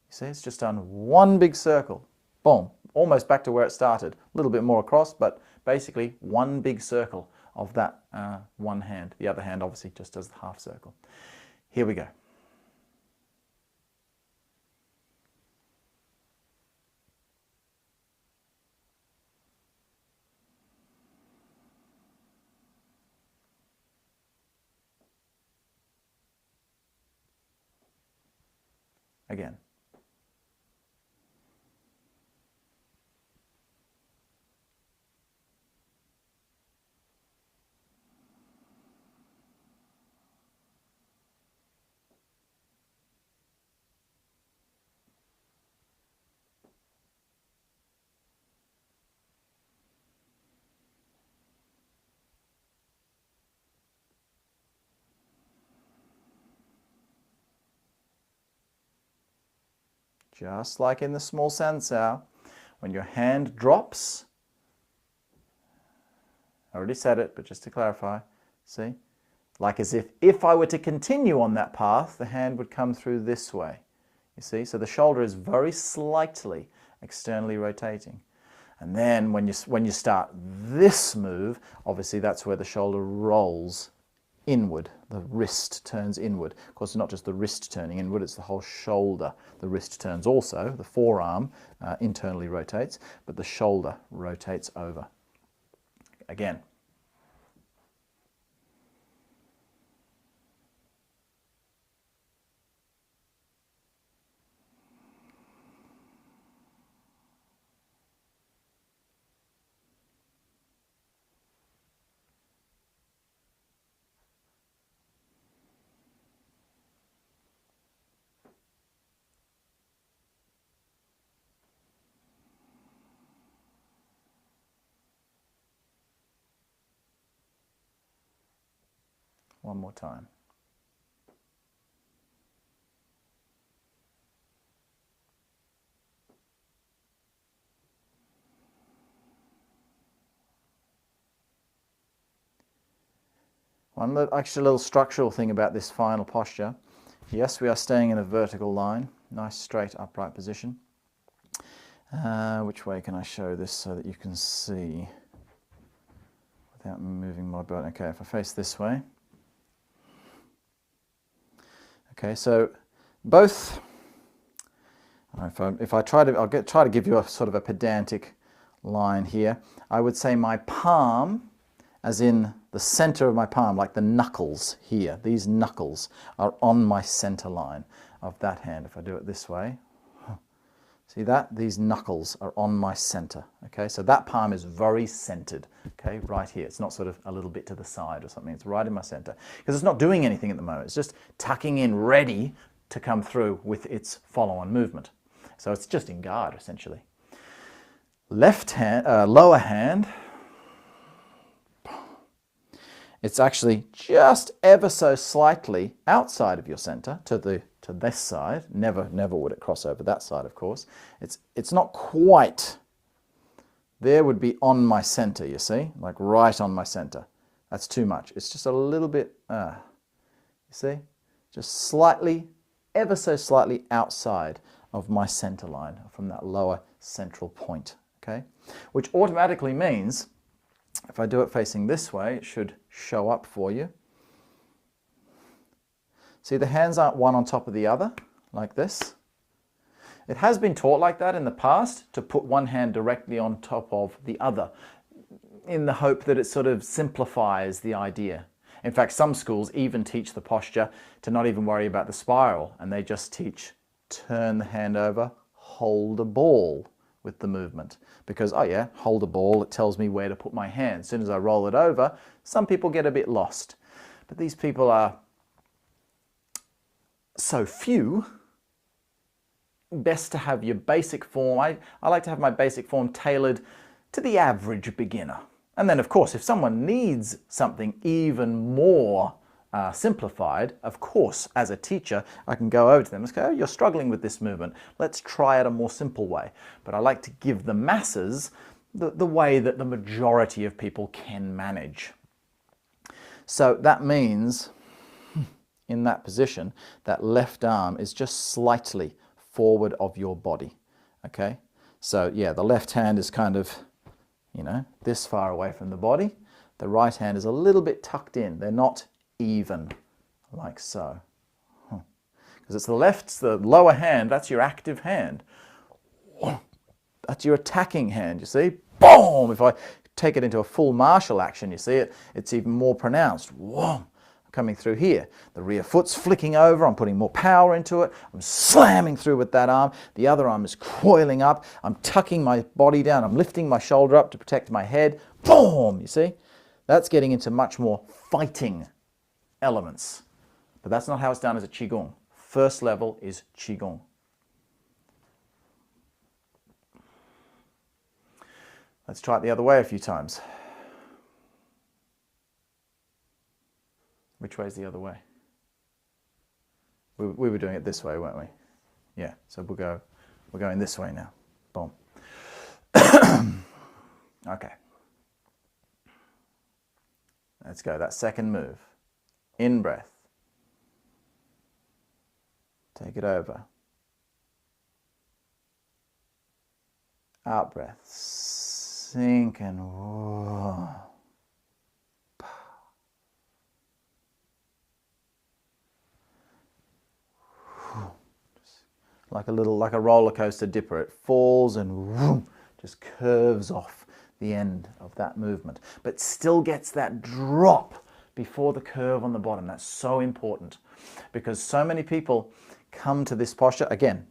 see, it's just done one big circle. Boom, almost back to where it started. A little bit more across, but basically one big circle of that one hand. The other hand obviously just does the half circle. Here we go. Again. Just like in the small sansao, when your hand drops, I already said it, but just to clarify, see? Like as if I were to continue on that path, the hand would come through this way. You see? So the shoulder is very slightly externally rotating. And then when you start this move, obviously that's where the shoulder rolls inward. The wrist turns inward. Of course, it's not just the wrist turning inward, it's the whole shoulder. The wrist turns also. The forearm internally rotates, but the shoulder rotates over. Again. One more time. One actual little structural thing about this final posture. Yes, we are staying in a vertical line, nice straight upright position. Which way can I show this so that you can see without moving my body? Okay, if I face this way. Okay, so both, if I try to, try to give you a sort of a pedantic line here, I would say my palm, as in the center of my palm, like the knuckles here, these knuckles are on my center line of that hand. If I do it this way, see that? These knuckles are on my center, okay? So that palm is very centered, okay, right here. It's not sort of a little bit to the side or something. It's right in my center because it's not doing anything at the moment. It's just tucking in, ready to come through with its follow-on movement. So it's just in guard, essentially. Left hand, lower hand, it's actually just ever so slightly outside of your center to this side. Never would it cross over that side, of course. It's not quite. There would be on my center, you see, like right on my center. That's too much. It's just a little bit, you see, just slightly, ever so slightly outside of my center line from that lower central point, okay? Which automatically means, if I do it facing this way, it should show up for you. See, the hands aren't one on top of the other, like this. It has been taught like that in the past, to put one hand directly on top of the other, in the hope that it sort of simplifies the idea. In fact, some schools even teach the posture to not even worry about the spiral, and they just teach turn the hand over, hold a ball with the movement. Because, oh yeah, hold a ball, it tells me where to put my hand. As soon as I roll it over, some people get a bit lost. But these people are so few, best to have your basic form. I like to have my basic form tailored to the average beginner. And then, of course, if someone needs something even more simplified, of course, as a teacher, I can go over to them and say, oh, you're struggling with this movement. Let's try it a more simple way. But I like to give the masses the way that the majority of people can manage. So that means, in that position, that left arm is just slightly forward of your body, okay? So yeah, the left hand is kind of, you know, this far away from the body. The right hand is a little bit tucked in. They're not even, like so. Because it's the lower hand, that's your active hand. That's your attacking hand, you see? Boom! If I take it into a full martial action, you see it, it's even more pronounced. Whoa! Coming through here. The rear foot's flicking over, I'm putting more power into it, I'm slamming through with that arm, the other arm is coiling up, I'm tucking my body down, I'm lifting my shoulder up to protect my head. Boom! You see? That's getting into much more fighting elements. But that's not how it's done as a Qigong. First level is Qigong. Let's try it the other way a few times. Which way is the other way? We were doing it this way, weren't we? Yeah, so we're going this way now. Boom. Okay. Let's go, that second move. In breath. Take it over. Out breath. Sink and whoa. Like a roller coaster dipper. It falls and whoom, just curves off the end of that movement, but still gets that drop before the curve on the bottom. That's so important because so many people come to this posture, again,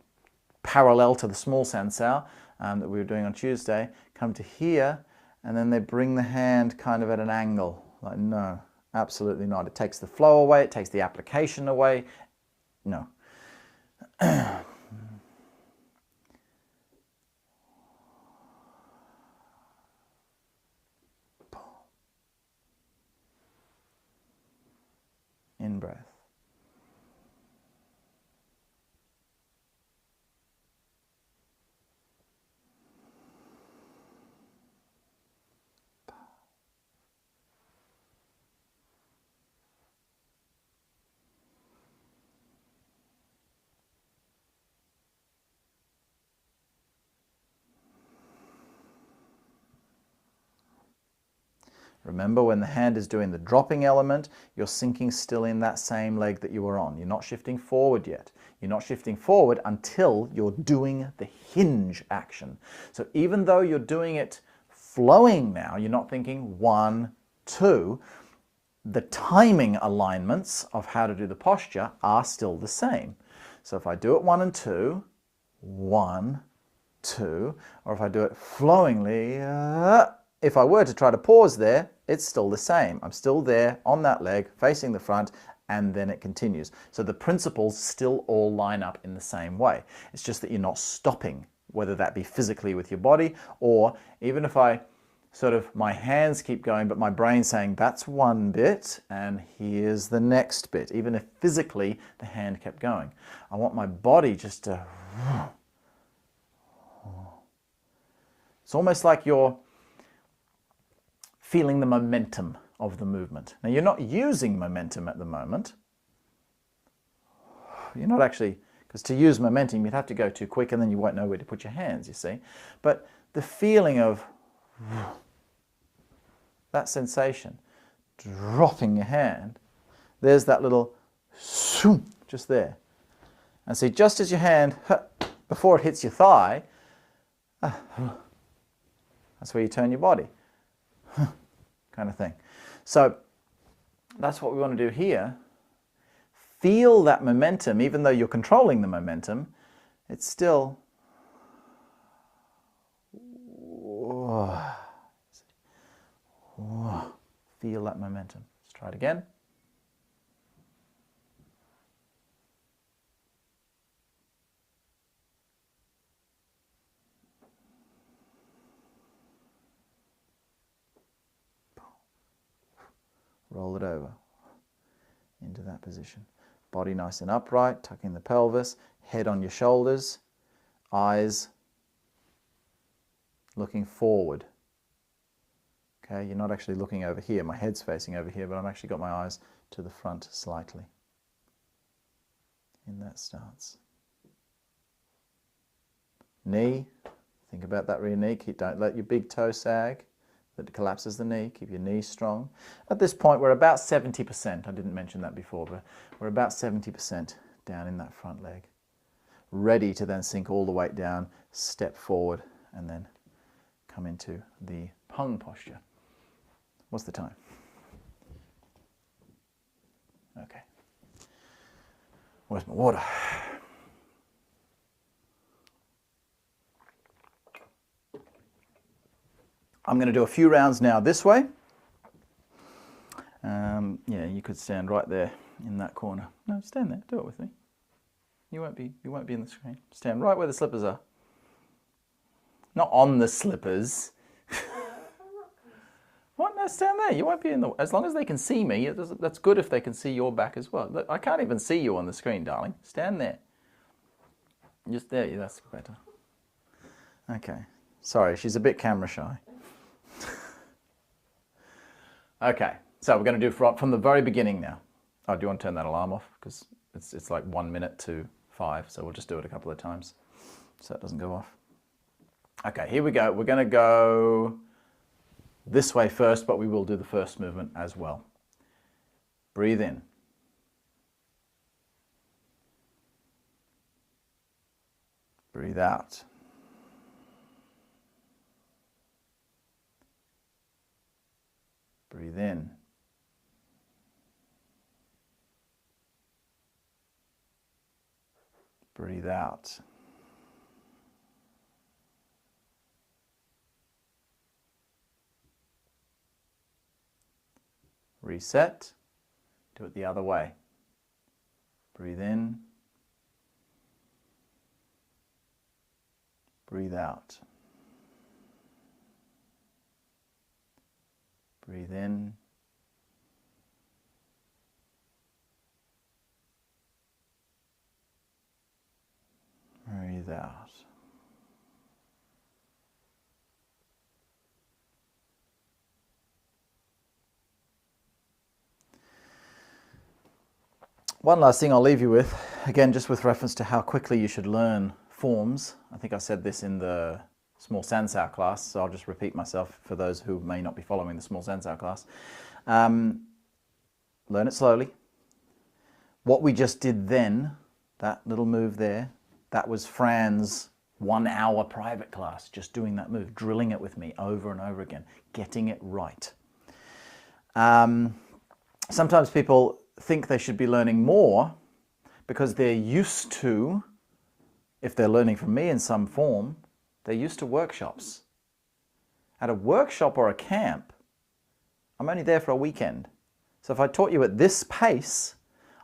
parallel to the small sansao that we were doing on Tuesday, come to here and then they bring the hand kind of at an angle. Like, no, absolutely not. It takes the flow away, it takes the application away. No. In breath. Remember, when the hand is doing the dropping element, you're sinking still in that same leg that you were on. You're not shifting forward yet. You're not shifting forward until you're doing the hinge action. So even though you're doing it flowing now, you're not thinking 1, 2, the timing alignments of how to do the posture are still the same. So if I do it 1 and 2, 1, 2, or if I do it flowingly, if I were to try to pause there, it's still the same. I'm still there on that leg, facing the front, and then it continues. So the principles still all line up in the same way. It's just that you're not stopping, whether that be physically with your body, or even if I sort of, my hands keep going, but my brain's saying, that's one bit, and here's the next bit. Even if physically the hand kept going. I want my body just to... It's almost like you're feeling the momentum of the movement. Now, you're not using momentum at the moment. You're not actually, because to use momentum, you'd have to go too quick and then you won't know where to put your hands, you see. But the feeling of that sensation, dropping your hand, there's that little just there. And see, just as your hand, before it hits your thigh, that's where you turn your body, kind of thing. So that's what we want to do here. Feel that momentum, even though you're controlling the momentum, it's still... Feel that momentum. Let's try it again. Roll it over into that position. Body nice and upright, tucking the pelvis, head on your shoulders, eyes looking forward. Okay, you're not actually looking over here. My head's facing over here, but I've actually got my eyes to the front slightly in that stance. Knee, think about that rear knee. Don't let your big toe sag. That collapses the knee. Keep your knee strong. At this point, we're about 70%. I didn't mention that before, but we're about 70% down in that front leg. Ready to then sink all the weight down, step forward, and then come into the hung posture. What's the time? Okay. Where's my water? I'm going to do a few rounds now this way. Yeah, you could stand right there in that corner. No, stand there. Do it with me. You won't be in the screen. Stand right where the slippers are. Not on the slippers. What? No, stand there. You won't be in the... As long as they can see me, that's good if they can see your back as well. Look, I can't even see you on the screen, darling. Stand there. Just there. Yeah, that's better. Okay. Sorry, she's a bit camera shy. Okay, so we're going to do from the very beginning now. Oh, do you want to turn that alarm off? Because it's like 1 minute to 5, so we'll just do it a couple of times so it doesn't go off. Okay, here we go. We're going to go this way first, but we will do the first movement as well. Breathe in. Breathe out. Breathe in. Breathe out. Reset. Do it the other way. Breathe in. Breathe out. Breathe in. Breathe out. One last thing I'll leave you with, again, just with reference to how quickly you should learn forms. I think I said this in the small Sansao class, so I'll just repeat myself for those who may not be following the small Sansao class. Learn it slowly. What we just did then, that little move there, that was Fran's 1 hour private class, just doing that move, drilling it with me over and over again, getting it right. Sometimes people think they should be learning more because they're used to, if they're learning from me in some form, they're used to workshops. At a workshop or a camp, I'm only there for a weekend. So if I taught you at this pace,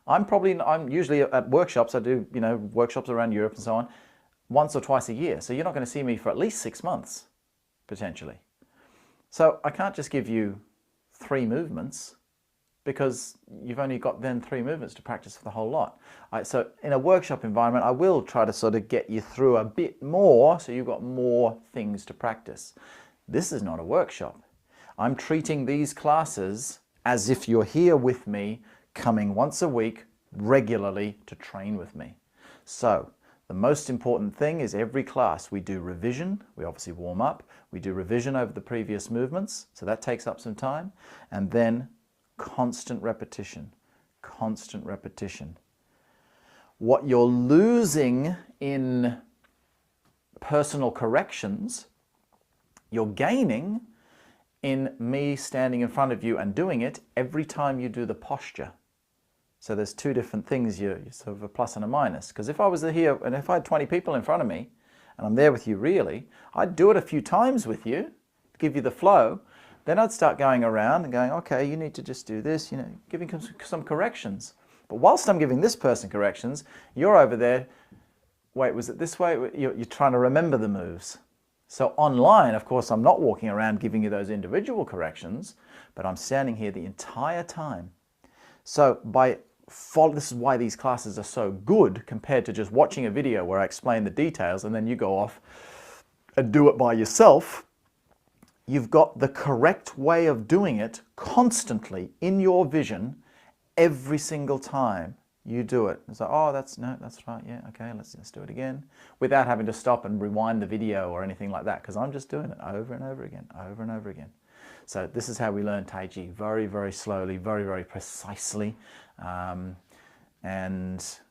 I'm usually at workshops, I do, workshops around Europe and so on, once or twice a year. So you're not going to see me for at least 6 months, potentially. So I can't just give you 3 movements because you've only got then 3 movements to practice for the whole lot. So in a workshop environment, I will try to sort of get you through a bit more so you've got more things to practice. This is not a workshop. I'm treating these classes as if you're here with me, coming once a week regularly to train with me. So the most important thing is every class we do revision. We obviously warm up. We do revision over the previous movements. So that takes up some time. And then constant repetition, constant repetition. What you're losing in personal corrections, you're gaining in me standing in front of you and doing it every time you do the posture. So there's 2 different things, you sort of a plus and a minus. Because if I was here and if I had 20 people in front of me and I'm there with you really, I'd do it a few times with you, give you the flow. Then I'd start going around and going, okay, you need to just do this, giving some corrections. But whilst I'm giving this person corrections, you're over there, wait, was it this way? You're trying to remember the moves. So online, of course, I'm not walking around giving you those individual corrections, but I'm standing here the entire time. So this is why these classes are so good compared to just watching a video where I explain the details and then you go off and do it by yourself. You've got the correct way of doing it constantly in your vision every single time you do it. It's like, oh, that's right, yeah, okay, let's do it again, without having to stop and rewind the video or anything like that, because I'm just doing it over and over again, over and over again. So this is how we learn Taiji, very, very slowly, very, very precisely. And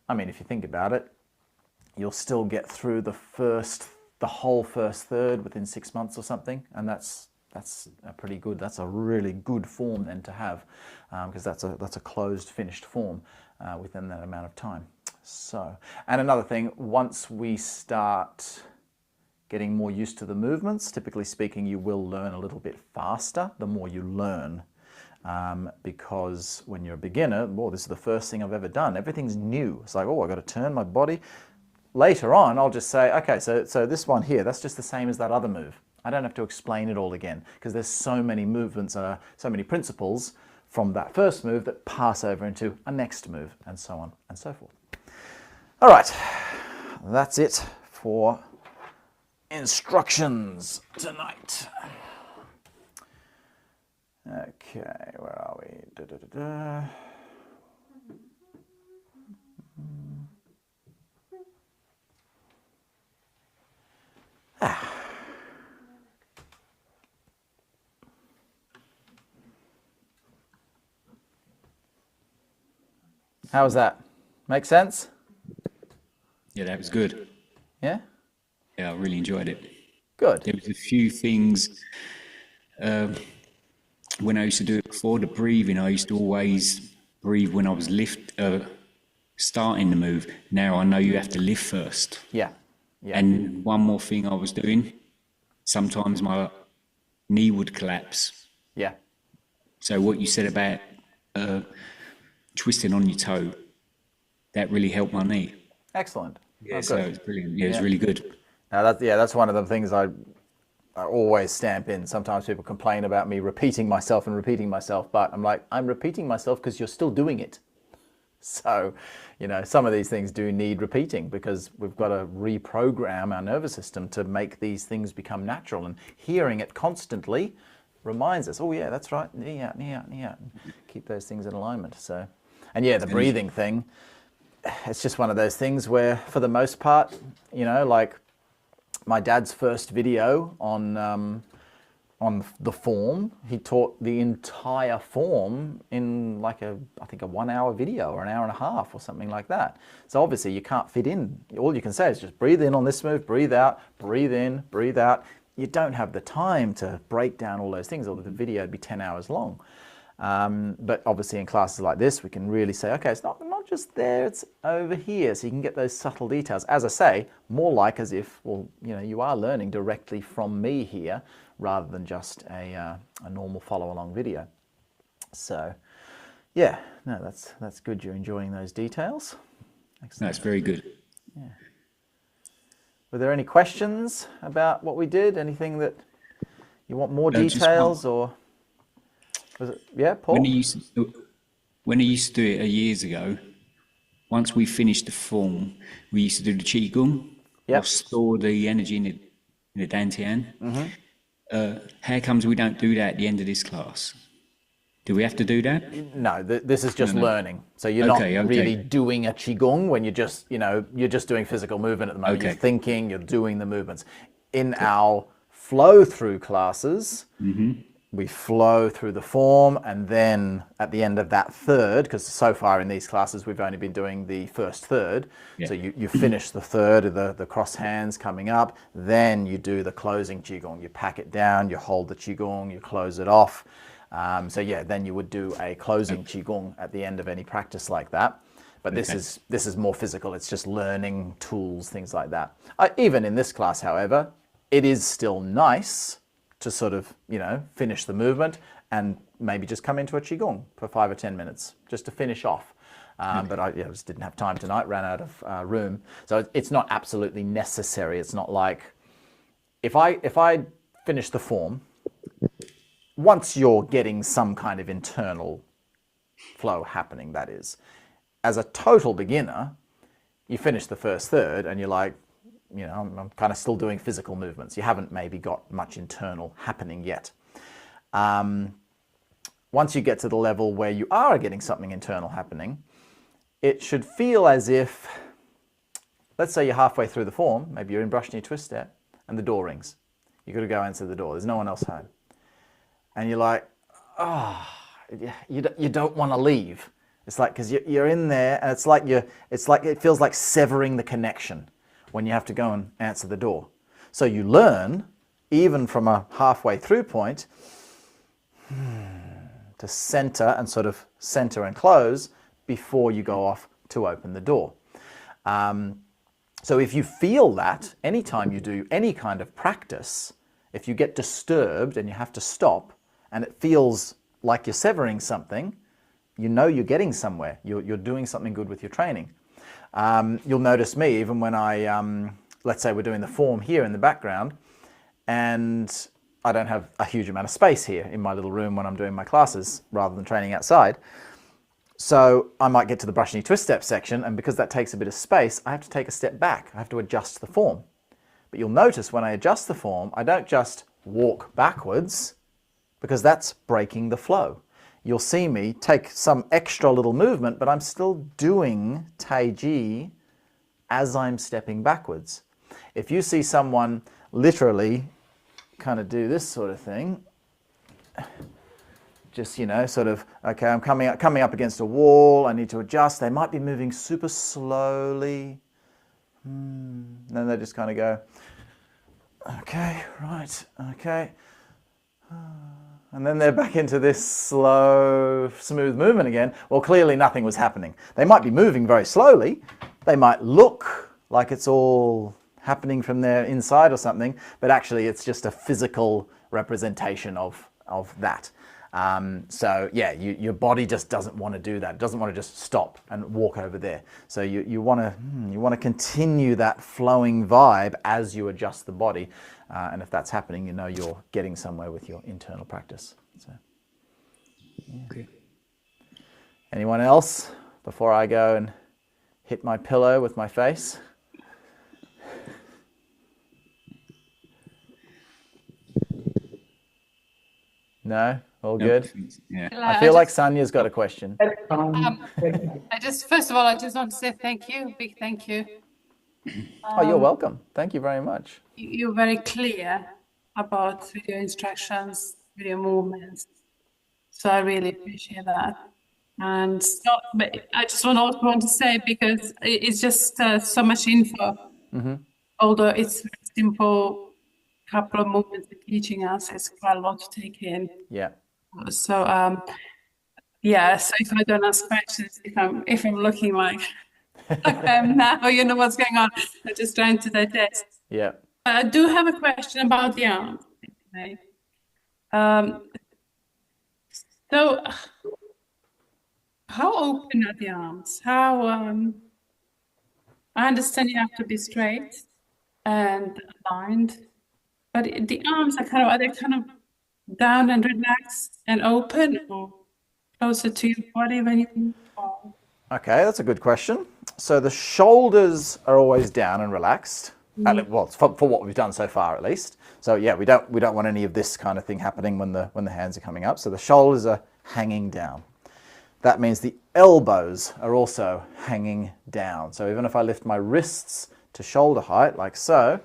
I mean, if you think about it, you'll still get through the whole first third within 6 months or something, and that's a really good form then to have, because that's a closed, finished form within that amount of time. So, and another thing, once we start getting more used to the movements, typically speaking, you will learn a little bit faster the more you learn. Because when you're a beginner, this is the first thing I've ever done. Everything's new. It's like, oh, I've got to turn my body. Later on, I'll just say, okay, so this one here, that's just the same as that other move. I don't have to explain it all again because there's so many movements, so many principles from that first move that pass over into a next move, and so on and so forth. All right, that's it for instructions tonight. Okay, where are we? How was that? Make sense? Yeah, that was good. Yeah? Yeah, I really enjoyed it. Good. There was a few things when I used to do it before, the breathing, I used to always breathe when I was starting the move. Now I know you have to lift first. Yeah. Yeah. And one more thing I was doing, sometimes my knee would collapse. Yeah. So what you said about twisting on your toe, that really helped my knee. Excellent. Yeah, Oh, so good. it's brilliant. Yeah, it's really good. Now that's one of the things I always stamp in. Sometimes people complain about me repeating myself, but I'm like, I'm repeating myself because you're still doing it. So, some of these things do need repeating because we've got to reprogram our nervous system to make these things become natural, and hearing it constantly reminds us, oh yeah, that's right, knee out, knee out, knee out. Keep those things in alignment. So, and yeah, the breathing thing, it's just one of those things where for the most part, like my dad's first video on the form. He taught the entire form in like I think a 1 hour video or an hour and a half or something like that. So obviously you can't fit in. All you can say is just breathe in on this move, breathe out, breathe in, breathe out. You don't have the time to break down all those things, or the video would be 10 hours long. But obviously in classes like this, we can really say, okay, it's not just there, it's over here. So you can get those subtle details. As I say, more like as if, well, you know, you are learning directly from me here, rather than just a normal follow-along video. So, yeah, no, that's good. You're enjoying those details. Excellent. That's very good. Yeah. Were there any questions about what we did? Anything that you want more details, or was it? Yeah, Paul. When I used to do it years ago, once we finished the form, we used to do the qigong. Yep. Or store the energy in the dantian. How comes we don't do that at the end of this class? Do we have to do that? No, this is just No. learning. So you're not really doing a qigong when you're just, you're just doing physical movement at the moment. Okay. You're thinking, you're doing the movements. In our flow through classes, we flow through the form, and then at the end of that third, because so far in these classes we've only been doing the first third, so you finish the third of the cross hands coming up, then you do the closing qigong. You pack it down, you hold the qigong, you close it off. So yeah, then you would do a closing qigong at the end of any practice like that. But this is more physical. It's just learning tools, things like that. Even in this class, however, it is still nice to sort of, finish the movement and maybe just come into a qigong for 5 or 10 minutes just to finish off. But I just didn't have time tonight, ran out of room. So it's not absolutely necessary. It's not like if I finish the form, once you're getting some kind of internal flow happening, that is, as a total beginner, you finish the first third and you're like, I'm kind of still doing physical movements. You haven't maybe got much internal happening yet. Once you get to the level where you are getting something internal happening, it should feel as if, let's say you're halfway through the form, maybe you're in brush knee twist step, and the door rings. You've got to go answer the door. There's no one else home. And you're like, you don't want to leave. It's like, because you're in there, and it's like it feels like severing the connection when you have to go and answer the door. So you learn, even from a halfway through point, to center and close before you go off to open the door. So if you feel that, anytime you do any kind of practice, if you get disturbed and you have to stop, and it feels like you're severing something, you're getting somewhere. You're doing something good with your training. You'll notice me, even when I, let's say we're doing the form here in the background, and I don't have a huge amount of space here in my little room when I'm doing my classes, rather than training outside. So I might get to the brush knee twist step section, and because that takes a bit of space, I have to take a step back. I have to adjust the form. But you'll notice when I adjust the form, I don't just walk backwards, because that's breaking the flow. You'll see me take some extra little movement, but I'm still doing Taiji as I'm stepping backwards. If you see someone literally kind of do this sort of thing, just, sort of, okay, I'm coming up against a wall, I need to adjust. They might be moving super slowly. Then they just kind of go, okay, right, okay. And then they're back into this slow, smooth movement again. Well, clearly nothing was happening. They might be moving very slowly. They might look like it's all happening from their inside or something, but actually it's just a physical representation of that. So yeah, your body just doesn't want to do that. It doesn't want to just stop and walk over there. So you want to continue that flowing vibe as you adjust the body. And if that's happening, you're getting somewhere with your internal practice. So, yeah. Okay. Anyone else before I go and hit my pillow with my face? No? All good? Yeah. I feel like Sanya's got a question. First of all, I just want to say thank you, big thank you. Oh, you're welcome. Thank you very much. You're very clear about video instructions, video movements. So I really appreciate that. And so, but I just also want to say, because it's just so much info, although it's very simple, couple of movements you're teaching us, it's quite a lot to take in. Yeah. So yeah, so if I don't ask questions, if I'm looking like I am now, you know what's going on. I'm just trying to digest. Yeah. I do have a question about the arms. Okay. So how open are the arms? How I understand you have to be straight and aligned, but the arms are they kind of down and relaxed and open, or closer to your body when you move? Okay, that's a good question. So the shoulders are always down and relaxed. Well, for what we've done so far, at least. So yeah, we don't want any of this kind of thing happening when the hands are coming up. So the shoulders are hanging down. That means the elbows are also hanging down. So even if I lift my wrists to shoulder height, like so,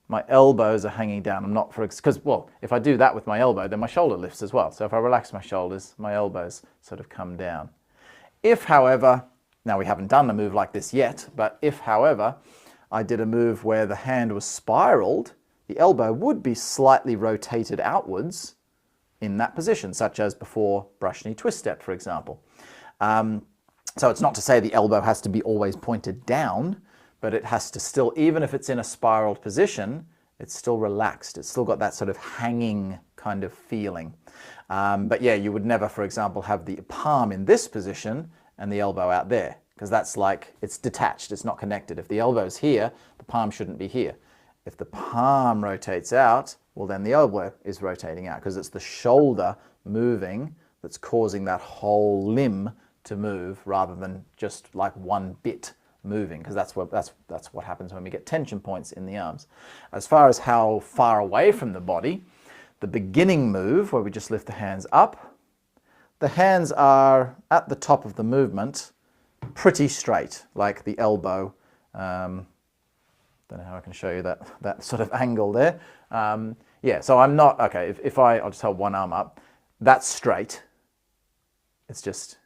my elbows are hanging down. I'm not because well, if I do that with my elbow, then my shoulder lifts as well. So if I relax my shoulders, my elbows sort of come down. If, however, now we haven't done a move like this yet, but if, however, I did a move where the hand was spiraled, the elbow would be slightly rotated outwards in that position, such as before brush knee twist step, for example. So it's not to say the elbow has to be always pointed down, but it has to still, even if it's in a spiraled position, it's still relaxed. It's still got that sort of hanging kind of feeling. But yeah, you would never, for example, have the palm in this position and the elbow out there, because that's like, it's detached, it's not connected. If the elbow's here, the palm shouldn't be here. If the palm rotates out, well then the elbow is rotating out, because it's the shoulder moving that's causing that whole limb to move rather than just like one bit moving, because that's what happens when we get tension points in the arms. As far as how far away from the body, the beginning move where we just lift the hands up, the hands are at the top of the movement pretty straight, like the elbow. Don't know how I can show you that sort of angle there. Yeah, so I'm not, okay, if I'll just hold one arm up, that's straight. It's just,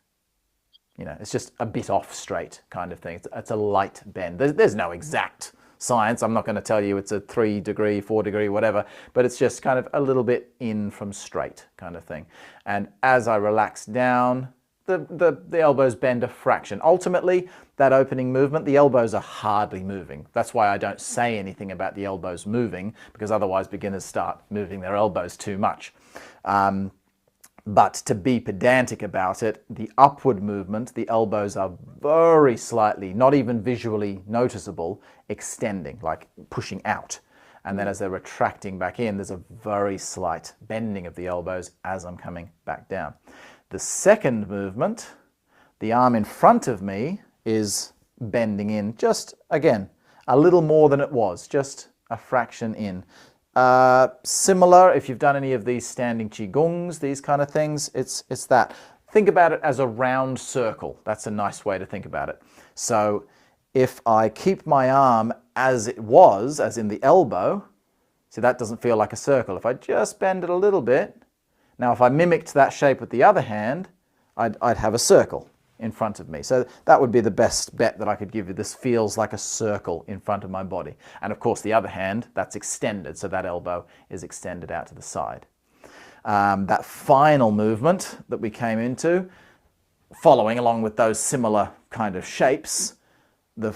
you know, it's just a bit off straight kind of thing. It's a light bend. There's no exact science. I'm not going to tell you it's a 3 degree, 4 degree, whatever, but it's just kind of a little bit in from straight kind of thing. And as I relax down, the elbows bend a fraction. Ultimately, that opening movement, the elbows are hardly moving. That's why I don't say anything about the elbows moving, because otherwise beginners start moving their elbows too much. But to be pedantic about it, the upward movement, the elbows are very slightly, not even visually noticeable, extending, like pushing out. And then as they're retracting back in, there's a very slight bending of the elbows as I'm coming back down. The second movement, the arm in front of me is bending in just, again, a little more than it was, just a fraction in. Similar, if you've done any of these standing qigongs, these kind of things, it's that. Think about it as a round circle. That's a nice way to think about it. So if I keep my arm as it was, as in the elbow, see, that doesn't feel like a circle. If I just bend it a little bit, now if I mimicked that shape with the other hand, I'd have a circle in front of me. So that would be the best bet that I could give you. This feels like a circle in front of my body. And of course the other hand, that's extended, so that elbow is extended out to the side. That final movement that we came into, following along with those similar kind of shapes, the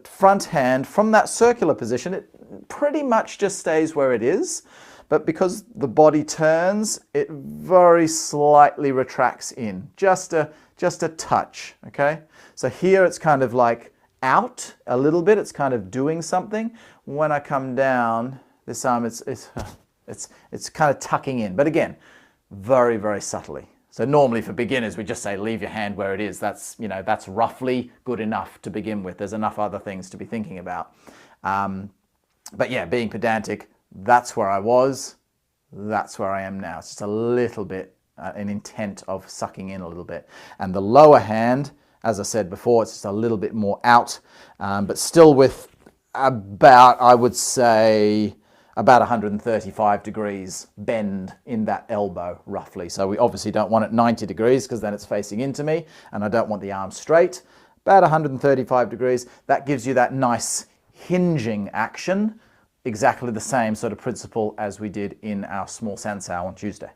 front hand from that circular position, it pretty much just stays where it is, but because the body turns, it very slightly retracts in, just a touch, okay? So here it's kind of like out a little bit, it's kind of doing something. When I come down, this arm, it's kind of tucking in, but again, very, very subtly. So normally for beginners, we just say, leave your hand where it is. That's, you know, that's roughly good enough to begin with. There's enough other things to be thinking about. But yeah, being pedantic, that's where I was, that's where I am now. It's just a little bit, an intent of sucking in a little bit. And the lower hand, as I said before, it's just a little bit more out, but still with about, I would say, about 135 degrees bend in that elbow, roughly. So we obviously don't want it 90 degrees because then it's facing into me, and I don't want the arm straight. About 135 degrees. That gives you that nice hinging action. Exactly the same sort of principle as we did in our small sansao on Tuesday.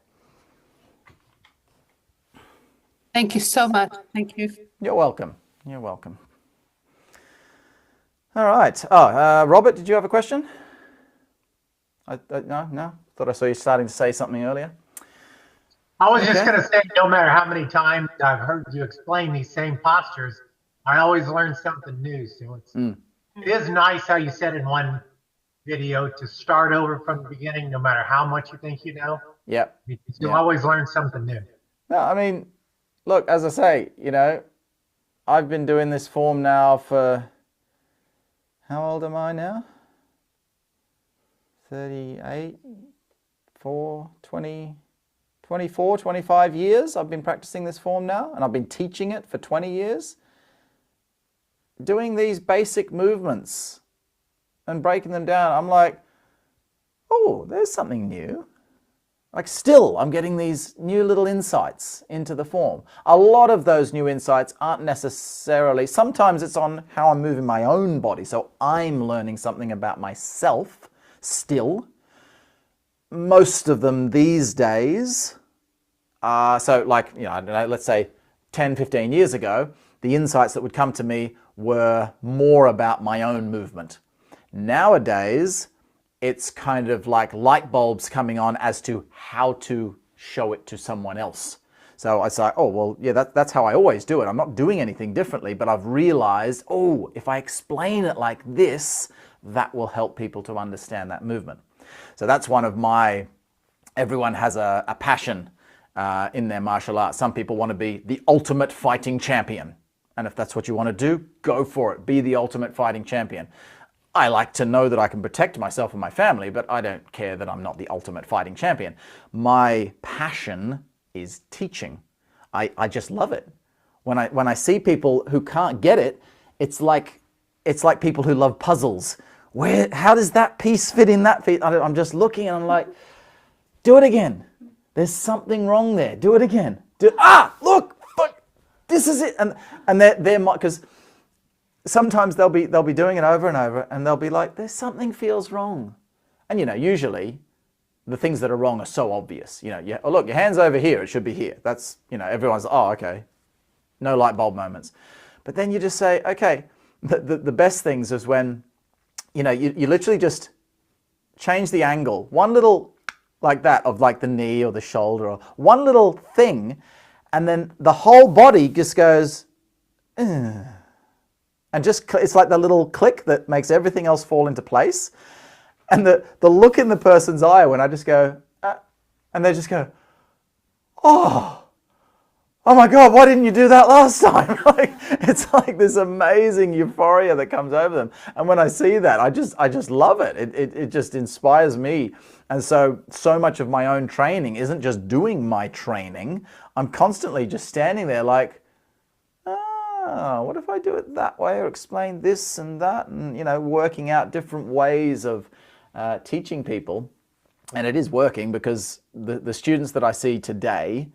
Thank you so much. Thank you. You're welcome. You're welcome. All right. Oh, Robert, did you have a question? No? Thought I saw you starting to say something earlier. I was just Okay. going to say, no matter how many times I've heard you explain these same postures, I always learn something new. So it is nice how you said in one video to start over from the beginning, no matter how much you think you know. Yep. Because you always learn something new. No, I mean, look, as I say, you know, I've been doing this form now for, how old am I now? 38, 24, 25 years I've been practicing this form now, and I've been teaching it for 20 years. Doing these basic movements and breaking them down, I'm like, oh, there's something new. Like still, I'm getting these new little insights into the form. A lot of those new insights aren't necessarily, sometimes it's on how I'm moving my own body. So I'm learning something about myself still. Most of them these days are, so like, you know, I don't know, let's say 10, 15 years ago, the insights that would come to me were more about my own movement. Nowadays, it's kind of like light bulbs coming on as to how to show it to someone else. So I say, oh, well, yeah, that's how I always do it. I'm not doing anything differently, but I've realized, oh, if I explain it like this, that will help people to understand that movement. So that's one of my, everyone has a passion in their martial arts. Some people want to be the ultimate fighting champion. And if that's what you want to do, go for it. Be the ultimate fighting champion. I like to know that I can protect myself and my family, but I don't care that I'm not the ultimate fighting champion. My passion is teaching. I just love it. When I see people who can't get it, it's like people who love puzzles. How does that piece fit in that piece? I'm just looking and I'm like, do it again. There's something wrong there. Do it again. Look, this is it. And they're because sometimes they'll be doing it over and over, and they'll be like, there's something feels wrong. And, you know, usually the things that are wrong are so obvious. You know, oh, look, your hand's over here. It should be here. That's, you know, everyone's like, oh, okay. No light bulb moments. But then you just say, okay, the best things is when, you know, you literally just change the angle. One little like that of like the knee or the shoulder, or one little thing, and then the whole body just goes, and just, it's like the little click that makes everything else fall into place. And the look in the person's eye when I just go, and they just go, oh my God, why didn't you do that last time? Like, it's like this amazing euphoria that comes over them. And when I see that, I just love it. It just inspires me. And so much of my own training isn't just doing my training. I'm constantly just standing there like, what if I do it that way, or explain this and that, and, you know, working out different ways of teaching people. And it is working because the students that I see today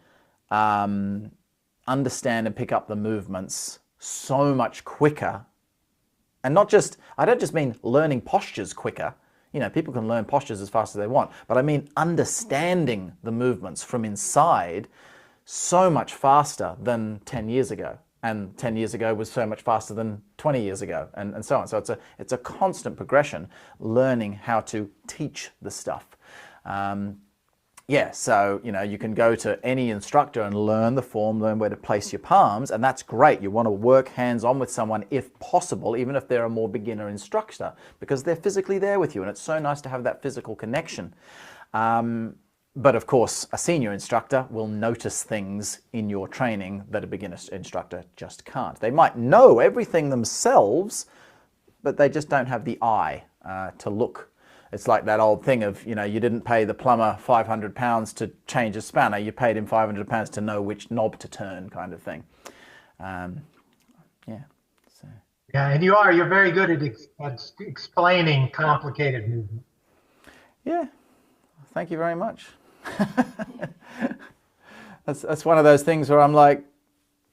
understand and pick up the movements so much quicker. And not just, I don't just mean learning postures quicker. You know, people can learn postures as fast as they want, but I mean understanding the movements from inside so much faster than 10 years ago. And 10 years ago was so much faster than 20 years ago, and so on. So it's a constant progression, learning how to teach the stuff. So, you know, you can go to any instructor and learn the form, learn where to place your palms, and that's great. You want to work hands-on with someone if possible, even if they're a more beginner instructor, because they're physically there with you, and it's so nice to have that physical connection. But of course, a senior instructor will notice things in your training that a beginner instructor just can't. They might know everything themselves, but they just don't have the eye to look. It's like that old thing of, you know, you didn't pay the plumber £500 to change a spanner, you paid him £500 to know which knob to turn, kind of thing. Yeah, and you're very good at explaining complicated movement. Yeah, thank you very much. That's one of those things where I'm like,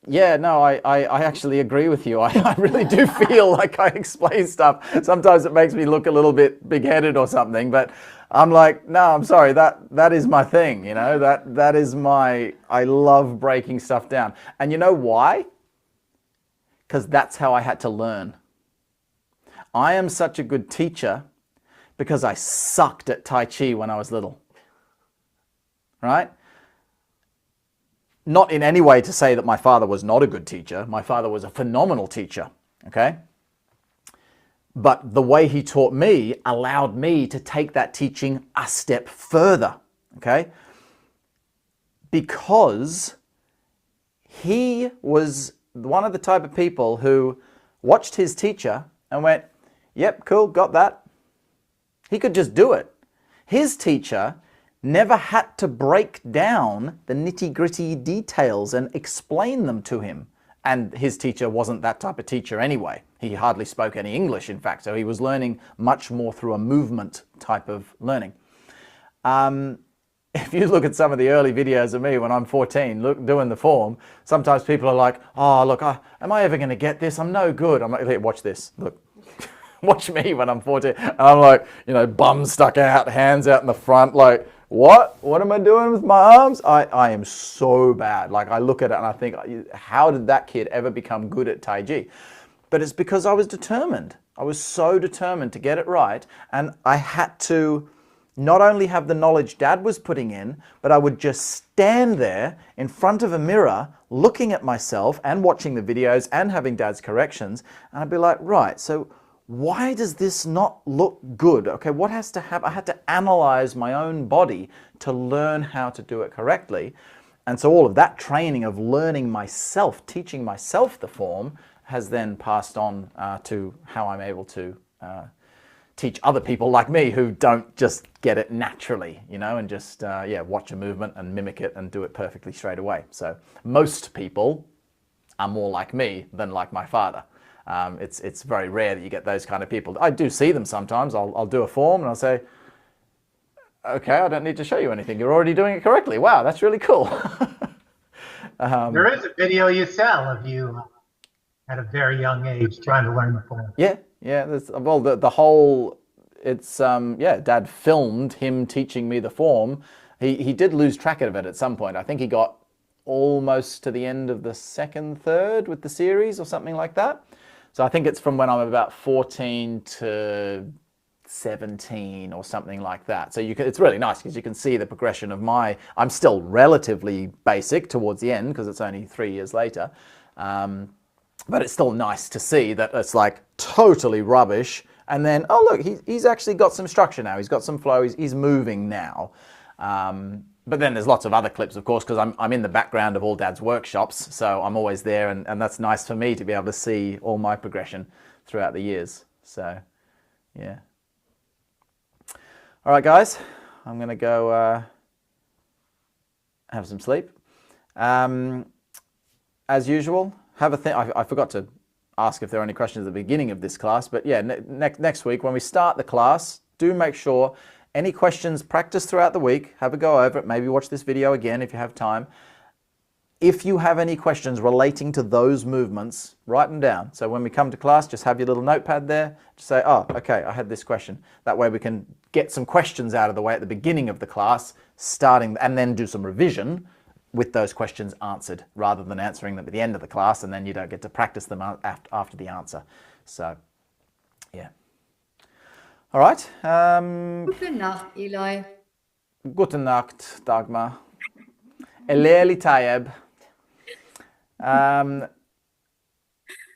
yeah, no, I actually agree with you. I really do feel like I explain stuff. Sometimes it makes me look a little bit big-headed or something, but I'm like, no, I'm sorry, that is my thing, you know, that is I love breaking stuff down. And you know why? Because that's how I had to learn. I am such a good teacher because I sucked at Tai Chi when I was little, right? Not in any way to say that my father was not a good teacher. My father was a phenomenal teacher, okay? But the way he taught me allowed me to take that teaching a step further, okay? Because he was one of the type of people who watched his teacher and went, yep, cool, got that. He could just do it. His teacher never had to break down the nitty-gritty details and explain them to him. And his teacher wasn't that type of teacher anyway. He hardly spoke any English, in fact, so he was learning much more through a movement type of learning. If you look at some of the early videos of me when I'm 14, doing the form, sometimes people are like, oh, look, am I ever going to get this? I'm no good. I'm like, here, watch this. Look. Watch me when I'm 14. And I'm like, you know, bum stuck out, hands out in the front, like, what? What am I doing with my arms? I am so bad. Like, I look at it and I think, how did that kid ever become good at Taiji? But it's because I was determined. I was so determined to get it right. And I had to not only have the knowledge Dad was putting in, but I would just stand there in front of a mirror, looking at myself and watching the videos and having Dad's corrections. And I'd be like, right, so why does this not look good? Okay, what has to happen? I had to analyze my own body to learn how to do it correctly. And so all of that training of learning myself, teaching myself the form, has then passed on to how I'm able to teach other people like me who don't just get it naturally, you know, and just watch a movement and mimic it and do it perfectly straight away. So most people are more like me than like my father. It's very rare that you get those kind of people. I do see them sometimes. I'll do a form and I'll say, okay, I don't need to show you anything. You're already doing it correctly. Wow, that's really cool. There is a video you sell of you at a very young age trying to learn the form. Yeah. Well, the whole, it's, Dad filmed him teaching me the form. He did lose track of it at some point. I think he got almost to the end of the second third with the series or something like that. So I think it's from when I'm about 14 to 17 or something like that. So it's really nice because you can see the progression of I'm still relatively basic towards the end because it's only 3 years later. But it's still nice to see that it's like totally rubbish. And then, oh look, he's actually got some structure now. He's got some flow. He's moving now. But then there's lots of other clips, of course, because I'm in the background of all Dad's workshops, so I'm always there, and that's nice for me to be able to see all my progression throughout the years. So, yeah. All right, guys, I'm going to go have some sleep. As usual, have a think. I forgot to ask if there are any questions at the beginning of this class, but yeah, next week when we start the class, do make sure any questions, practice throughout the week, have a go over it, maybe watch this video again if you have time. If you have any questions relating to those movements, write them down. So when we come to class, just have your little notepad there, just say, oh, okay, I had this question. That way we can get some questions out of the way at the beginning of the class, and then do some revision with those questions answered, rather than answering them at the end of the class, and then you don't get to practice them after the answer. So, yeah. All right. Gute Nacht, Eli. Gute Nacht, Dagmar. Eleli Tayeb.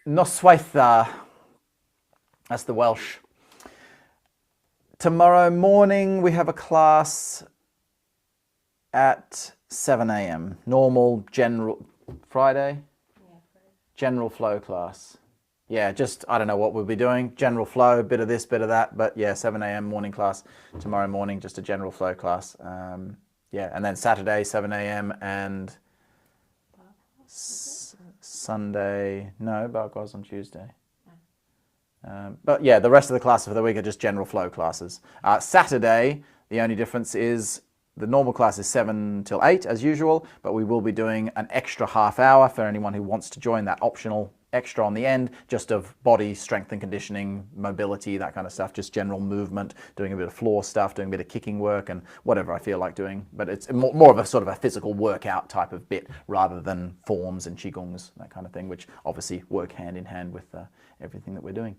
Noswaitha. That's the Welsh. Tomorrow morning we have a class at 7 a.m. Normal general Friday? Yeah, general flow class. Yeah, just, I don't know what we'll be doing. General flow, a bit of this, bit of that. But yeah, 7 a.m. morning class. Tomorrow morning, just a general flow class. Yeah, and then Saturday, 7 a.m. and Sunday, no, Bark was on Tuesday. But yeah, the rest of the classes for the week are just general flow classes. Saturday, the only difference is the normal class is 7 till 8 as usual, but we will be doing an extra half hour for anyone who wants to join, that optional extra on the end, just of body strength and conditioning, mobility, that kind of stuff, just general movement, doing a bit of floor stuff, doing a bit of kicking work and whatever I feel like doing. But it's more of a sort of a physical workout type of bit rather than forms and qigongs, that kind of thing, which obviously work hand in hand with everything that we're doing.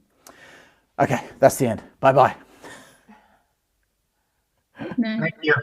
Okay, that's the end. Bye-bye. Thank you.